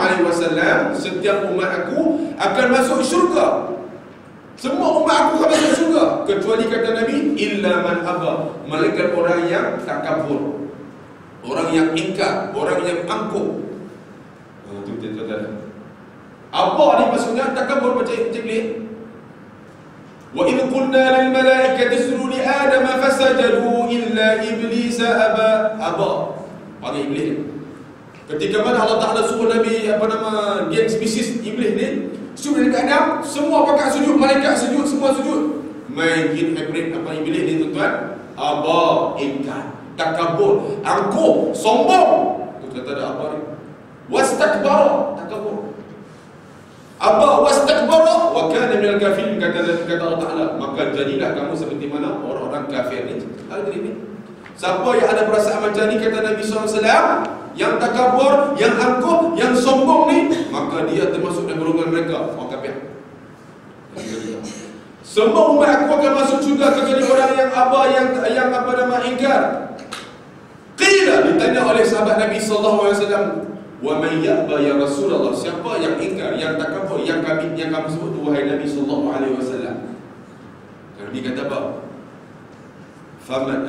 setiap umat aku akan masuk syurga. Semua umat aku akan masuk syurga, kecuali kata Nabi, illa man aba, malaikat orang yang takabur, orang yang ingkar, orang yang angkuh. Itu betul-betul. Apa ni maksudnya takabur macam iblis? Wa idh qulna lil malaikati isjudu li Adam fasajadu illa iblis aba. Panggil iblis ni. Ketika mana Allah Ta'ala suruh Nabi gen spesies iblis ni sujud dekat Adam, semua pakat sujud, malaikat sujud, semua sujud. Main hybrid iblis ni tuan-tuan, aba, ingkar, takabur, angkuh, sombong. Tu kata ada apa ni? Wastakbara, takabur. Aba wastakbara wa kana minal minal kafirin, kata Allah Ta'ala, maka jadilah kamu seperti mana orang-orang kafir ni. Siapa yang ada perasaan macam ni, kata Nabi SAW, yang takabur, yang angkuh, yang sombong ni, maka dia termasuk dalam golongan mereka, orang kafir. Semua umat aku akan masuk juga kecuali orang yang aba, yang apa nama, ingkar. Qila, ditanya oleh sahabat Nabi SAW, wa man ya'ba ya Rasulullah, siapa yang ingkar, yang takabur, yang kamu sebut tu wahai Nabi SAW. Nabi kata apa? Faman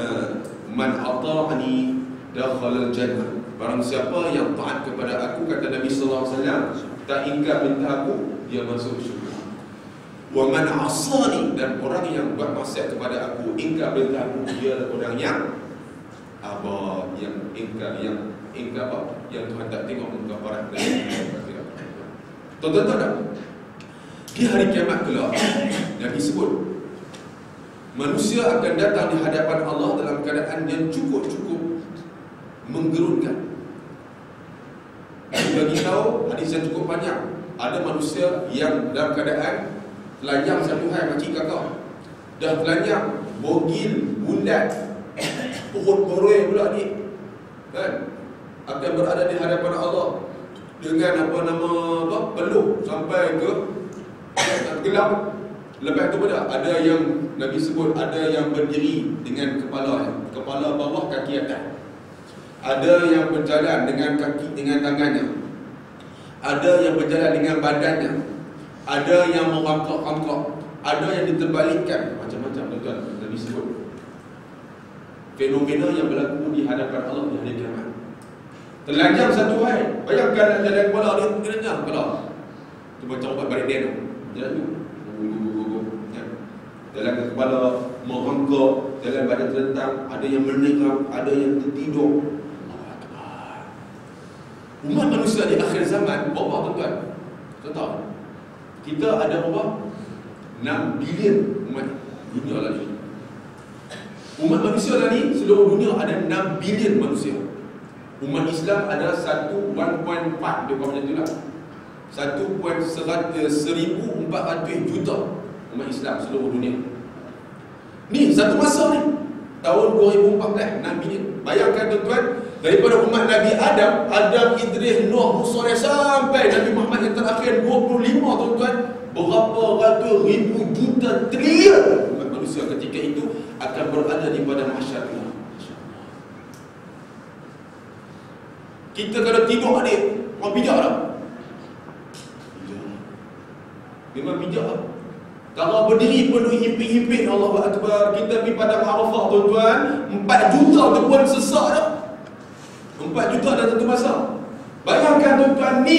man ata'ani dakhala al-jannah, barang siapa yang taat kepada aku, kata Nabi SAW, tak ingkar perintah aku, dia masuk syurga. Wa man asani, dan orang yang buat maksiat kepada aku, ingkar perintah aku, dia orang yang aba, yang ingkar apa? Yang Tuhan tak tengok muka parat dan tuan-tuan tahu tak? Di hari kiamat kelak, yang disebut manusia akan datang di hadapan Allah dalam keadaan yang cukup menggerunkan. Bagi tahu hadis yang cukup panjang, ada manusia yang dalam keadaan telanjang satu hari, makcik kakak dah telanjang, bogil, bulat, pohon koroi pula ni, kan? Akan berada di hadapan Allah dengan peluh sampai ke gelap. Lepas tu pada ada yang Nabi sebut, ada yang berdiri dengan kepala bawah, kaki atas. Ada yang berjalan dengan tangannya. Ada yang berjalan dengan badannya. Ada yang merangkak-rangkak. Ada yang diterbalikkan. Macam-macam tuan-tuan Nabi sebut. Fenomena yang berlaku di hadapan Allah di hari kiamat. Telanjang satu hari. Bayangkan nak jalan kepala dia, telanjang kepala. Tu macam ubat balik dia tu. Jalan tu. Jalan ke kepala, merangkak, jalan badan terlentang, ada yang menengam, ada yang tertidur. Umat manusia di akhir zaman berapa tuan-tuan? Tahu? Kita ada berapa? 6 bilion umat dunia lah ni. Umat manusia lah ni, seluruh dunia ada 6 bilion manusia. Umat Islam ada 1.4, dia macam tu lah, 1.1400 juta umat Islam seluruh dunia. Ni satu masa ni, tahun 2014, 6 bilion. Bayangkan tuan-tuan, daripada umat Nabi Adam, Idris, Nuh, Musa sampai Nabi Muhammad yang terakhir 25 tuan-tuan, berapa ratus ribu juta trilion umat manusia ketika itu akan berada di pada mahsyar. Kita kalau tidur adik, orang bijak tak? Memang bijak tak? Kalau berdiri pun himpit-himpit, Allahu Akbar. Kita pergi pada Arafah tuan-tuan, 4 juta tu pun sesak dah. 4 juta dalam satu masa. Bayangkan tuan-tuan, ni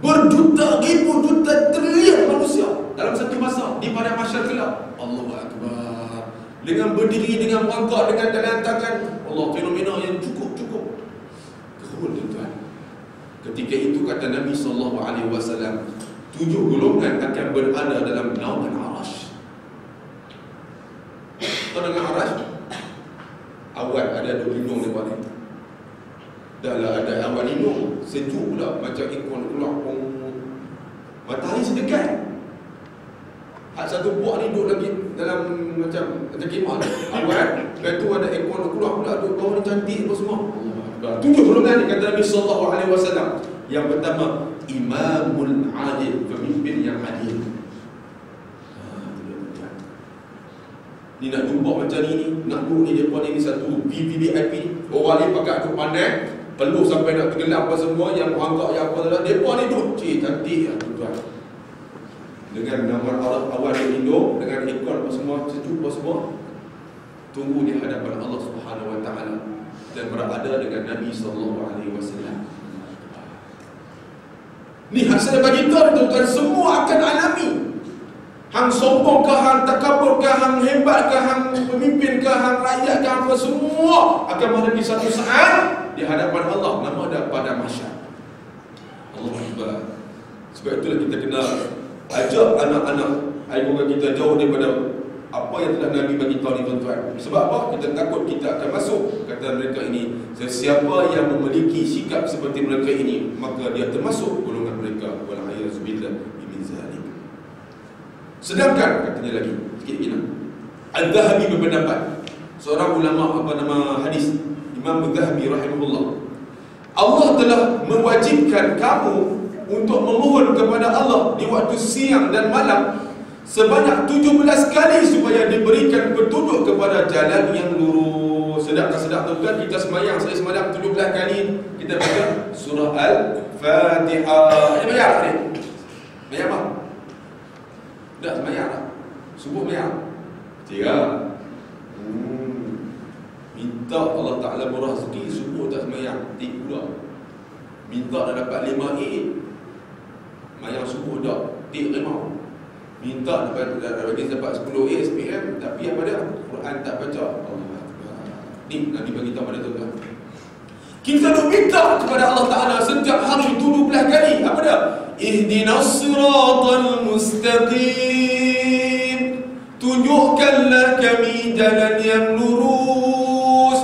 berjuta ribu juta trilion manusia dalam satu masa di pada mahsyar kelak. Allahu Akbar. Dengan berdiri, dengan merangkak, dengan tangan-tangan, Allah, fenomena yang cukup kerun tuan-tuan. Ketika itu kata Nabi SAW, 7 golongan akan berada dalam naungan arash. Tahu dengan arash? Awan ada lindung lewat ni. Dah lah ada awan lindung, sejuk pula, macam ikon keluar pun. Matahari sedekat. Hak satu buah ni duduk lagi dalam macam kemah awan. Lepas tu ada ikon keluar pula, duduk bawah ni cantik apa semua. 7 golongan ni kata Nabi SAW. Yang pertama, imamul adil, pemimpin yang adil. Ni nak jumpa macam ni, nak duduk ni, depan ni satu VVVIP. Orang ni pakai duduk pandai, peluh sampai nak tenggelam apa semua, yang merangkak yang apa dah. Depan ni duduk, cantik lah tuan-tuan. Dengan nama Allah, awan yang lindung, dengan ikon apa semua, sejuk apa semua. Tunggu di hadapan Allah Subhanahu Wa Taala dan berada dengan Nabi SAW. Ni hak saya bagi tahu tuan-tuan, semua akan alami. Hang sombong ke, hang takabur ke, hang hebat ke, hang pemimpin ke, hang rakyat ke, apa semua akan menghadapi satu saat di hadapan Allah, nama ada pada mahsyar. Allah Akbar. Sebab itulah kita kena ajak anak-anak anak kita jauh daripada apa yang telah Nabi bagi tahu ni tuan-tuan. Sebab apa? Kita takut kita akan masuk. Kata mereka ini, sesiapa yang memiliki sikap seperti mereka ini, maka dia termasuk golongan mereka. Wal a'yazu billah min zalik. Sedangkan katanya lagi sikit lagi nak, Al-Dhahabi berpendapat, seorang ulama hadis, Imam Al-Dhahabi rahimahullah, Allah telah mewajibkan kamu untuk memohon kepada Allah di waktu siang dan malam sebanyak 17 kali supaya diberikan petunjuk kepada jalan yang lurus. Sedap tuan, kita semayang semalam 17 kali kita baca surah Al-Fatihah. Ini banyak tak ni? Banyak apa? Tak semayang tak? Subuh semayang? Tidak. Minta Allah Ta'ala murah rezeki, subuh tak semayang, tik pula. Minta dah dapat 5A, semayang subuh tak, tik rimau. Minta dapat 10A SPM, tapi apa dia? Quran tak baca. Allah. Ni Nabi bagi tahu pada tuan-tuan. Kita nak minta kepada Allah Ta'ala setiap hari 17 kali. Apa dia? Ihdinas siratal mustaqim. Tunjukkanlah kami jalan yang lurus.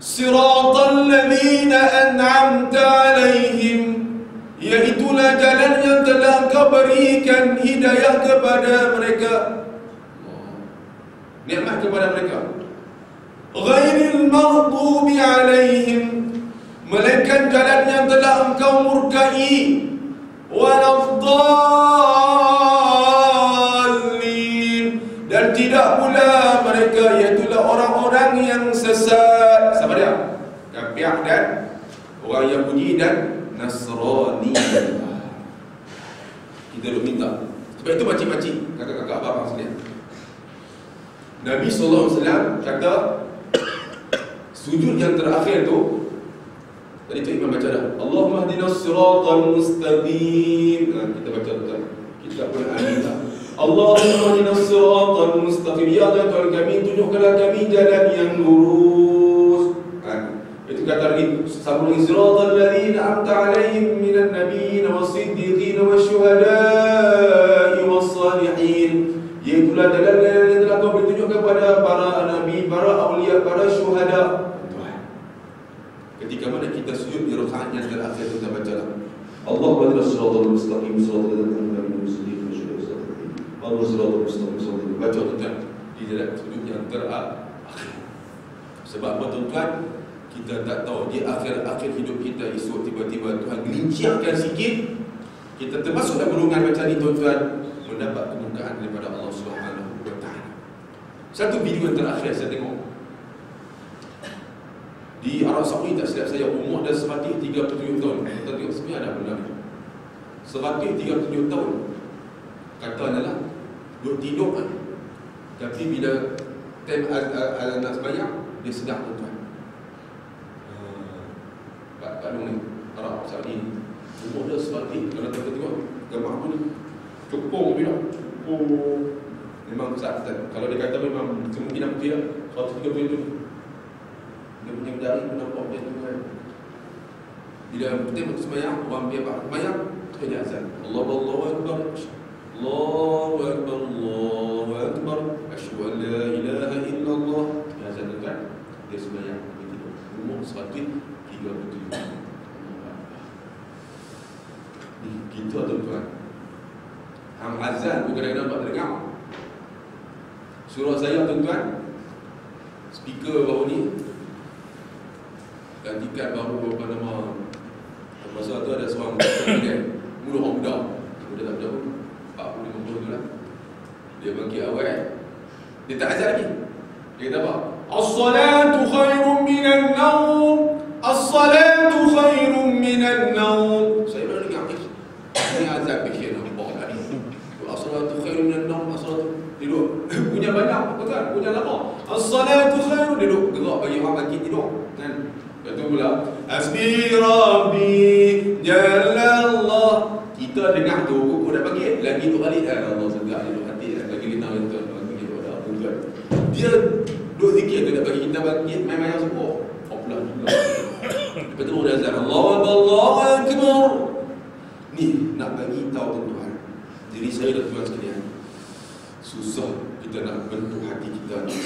Siratal ladzina an'amta alaihim. Iaitulah jalan yang telah Engkau berikan hidayah kepada mereka. Nikmat kepada mereka. Ghairil maghdubi alaihim, melainkan jalan yang telah Engkau murkai. Waladdallin, dan tidak pula mereka, iaitulah orang-orang yang sesat. Siapa dia? Kafir dan orang Yahudi dan Nasrani. Kita duk minta. Sebab itu makcik-makcik, kakak-kakak, abang sekalian, Nabi SAW kata sujud yang terakhir tu, tadi tu Imam baca dah, Allahumma hdinas siratal mustaqim. Kita baca betul. Kita pun amin tak? Allahumma hdinas siratal mustaqim. Ya Allah Tuhan kami, tunjukkanlah kami jalan yang lurus. Itu kata lagi, sambung lagi, siratal ladzina an'amta alaihim minan nabiyyin was-siddiqin wasyuhada'i was-salihin. Iaitulah jalan yang telah Kau bertunjukkan kepada para nabi, para awliya, para syuhada. Ketika mana kita sujud di rakaat yang terakhir, kita bacalah Allahumma hdinas siratal mustaqim siratal ladzina an'amta alaihim Allahumma siratal mustaqim siratal. Baca tuan di dalam sujud yang terakhir. Sebab apa tuan-tuan? Kita tak tahu di akhir-akhir hidup kita esok tiba-tiba Tuhan gelincirkan sikit, kita termasuk dalam golongan macam ni tuan-tuan, mendapat kemudahan daripada Allah Subhanahu wa Ta'ala. Satu video yang terakhir saya tengok di Arab Saudi, tak silap saya, umur dah 137 tahun. Kita tengok sebenarnya ada benar 137 tahun. Katanya lah duduk tidur kan, tapi bila time nak sembahyang, dia sedar tuan-tuan. Kat Long ni, Arab Saudi, umur dah 100. Kalau kita tengok gambar aku ni, cukung bila memang besar. Kalau dia kata memang kemungkinan betul lah 130 tu. Dia punya jari pun nampak macam tu kan. Bila tengok sembahyang, orang biar sembahyang, terjadi azan. Allahu Akbar, Allahu Akbar, Allahu Akbar, asyhadu an la ilaha illallah. Azan tu kan, dia sembahyang. Umur 137. Kita tuan-tuan, hang azan pun kadang-kadang tak terdengar. Surah saya tuan-tuan, speaker baru ni gantikan baru apa nama, masa tu ada seorang muda orang muda, muda tak muda pun 40-50 tu lah. Dia bangkit awal, dia tak azan lagi. Dia kata apa? As-salatu khairun minan naum, as-salatu khairun minan naum. Saya baru dengar ni azan fikir nampak tadi. As-salatu khairun minan naum, as-salatu duduk punya banyak apa kan? Punya lama. As-salatu khairun, duduk gerak bagi orang bangkit tidur kan. Lepas tu pula Hasbi Rabbi Jalallah. Kita dengar tu, kuku dah bangkit, lagi tu balik Allah sedar dia hati lagi kita itu bagi dia dah tuan. Dia duk zikir tu nak bagi kita bangkit main-main semua. Oplah juga. Lepas tu dah azan Allahu Akbar. Ni nak bagi tahu tuan-tuan, diri saya dan tuan sekalian, susah kita nak bentuk hati kita ni.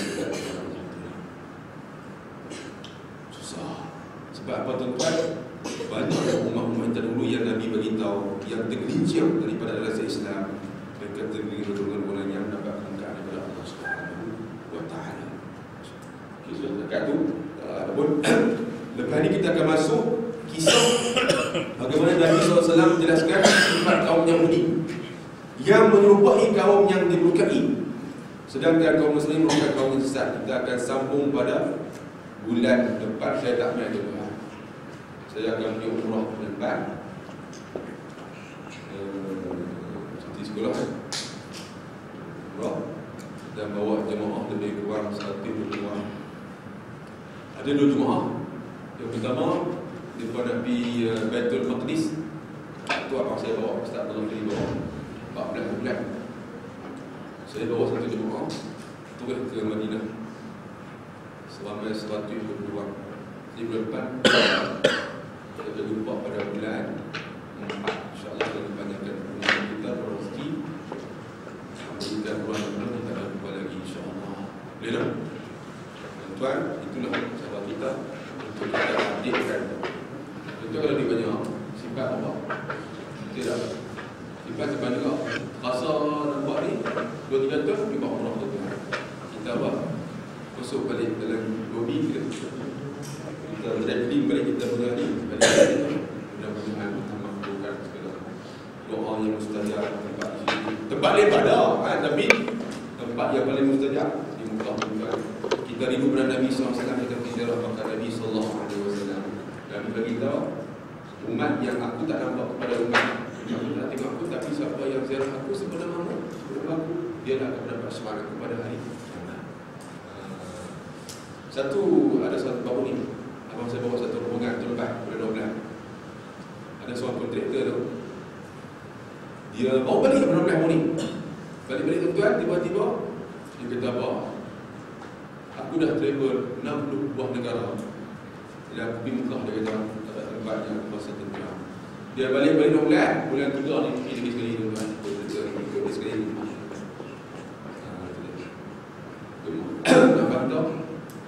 Susah. Sebab apa tuan-tuan? Banyak umat-umat terdahulu yang Nabi bagi tahu yang tergelincir daripada rasa Islam, dan kategori golongan orang yang mendapatkan keadaan daripada Allah Subhanahu wa taala. Kisah zakat tu pun lepas ni kita akan masuk kisah bagaimana Nabi SAW menjelaskan sifat kaum Yahudi yang menyerupai kaum yang dimurkai, sedangkan kaum Muslim merupakan kaum yang sesat. Kita akan sambung pada bulan depan. Saya tak main tuan. Saya akan pergi umrah bulan depan. Cuti sekolah umrah dan bawa jemaah lebih kurang 100 jemaah. Ada 2 jemaah. Yang pertama mereka nak pergi Baitul Maqdis. Itu abang saya bawa, Ustaz tolong pergi bawa 14 bulan. Saya bawa 1 jemaah turun ke Madinah selama 120 orang. Di bulan depan kita akan jumpa pada bulan 4. InsyaAllah kita banyakkan pengajian kita rezeki. Kita bulan depan kita akan jumpa lagi insyaAllah. Boleh tak? Tuan, itulah sahabat kita untuk kita updatekan. Itu kalau dia banyak sifat apa? Tidak. Sifat sebab juga rasa nampak ni 2-3 tahun dia buat umrah tu. Kita apa? Masuk balik dalam lobby kita. Kita traveling balik kita punya ni. Mudah-mudahan kita makbulkan segala doa yang mustajab tempat di sini. Tempat lebar dah kan, tapi tempat yang paling mustajab di Mekah bukan. Kita rindu pada Nabi SAW, kita berziarah kepada Nabi SAW. Dan kita beritahu umat yang aku tak nampak kepada umat. Aku tak tengok aku, tapi siapa yang ziarah aku sebenarnya mahu aku, dia akan mendapat semangat kepada hari kiamat. Ada satu baru ni, abang saya bawa satu rombongan tu lepas bulan 12. Ada seorang kontraktor tu, dia bawa balik bulan 12 hari ni. Balik-balik tuan-tuan, tiba-tiba dia kata apa? Aku dah travel 60 buah negara. Dia pergi Mekah, dia kata tak ada tempat yang masa tentram. Dia balik-balik 12 bulan 3 ni pergi lagi sekali tuan-tuan. Ikut sekali. Nampak tak?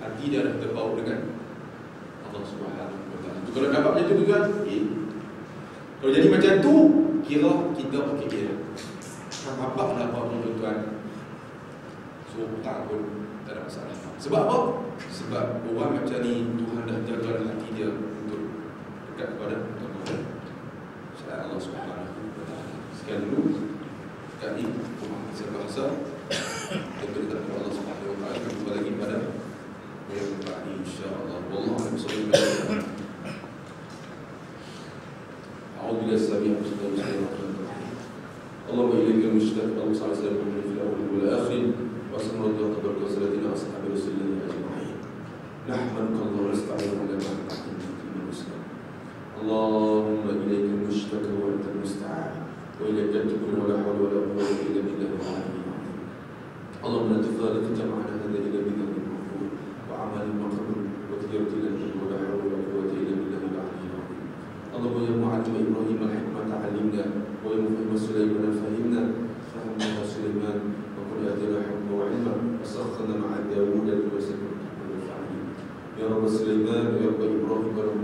Hati dia dah terpaut dengan Allah Subhanahu wa taala. Kalau dapat macam tu tuan, kalau jadi macam tu, kira kita pakai dia. Apa lah apa pun tuan. So tak pun tak ada masalah. Sebab apa? Sebab orang macam ni Tuhan dah jaga hati dia untuk dekat kepada selain Allah Subhanahu wa taala. Sekian dulu kami pemahaman bahasa dan berita kepada Allah Subhanahu wa taala. Jumpa lagi pada yang depan insya-Allah. Wallahu a'lam. أعوذ بالله السميع العليم. اللهم إليك المشتاق اللهم صل على سيدنا محمد في الأول والآخر وأسأل الله تبارك وسلم على أصحاب رسول الله أجمعين. نحمدك اللهم ونستعينك على ما تقدم في المسلم. اللهم إليك المشتكى وأنت المستعان وإليك التكل ولا حول ولا قوة إلا بالله العلي العظيم. اللهم لا تفارق جمعنا هذا إلا بذنب مغفور وعمل مقبول وتجارة الجنة ولا حول ولا قوة إلا بالله العلي العظيم. اللهم يا معلم إبراهيم الحكمة علمنا ويا مفهم سليمان فهمنا فهمنا سليمان وقل آتنا حكما وعلما وسخرنا مع داوود الوسط والفعلين. يا رب سليمان ويا رب إبراهيم ورب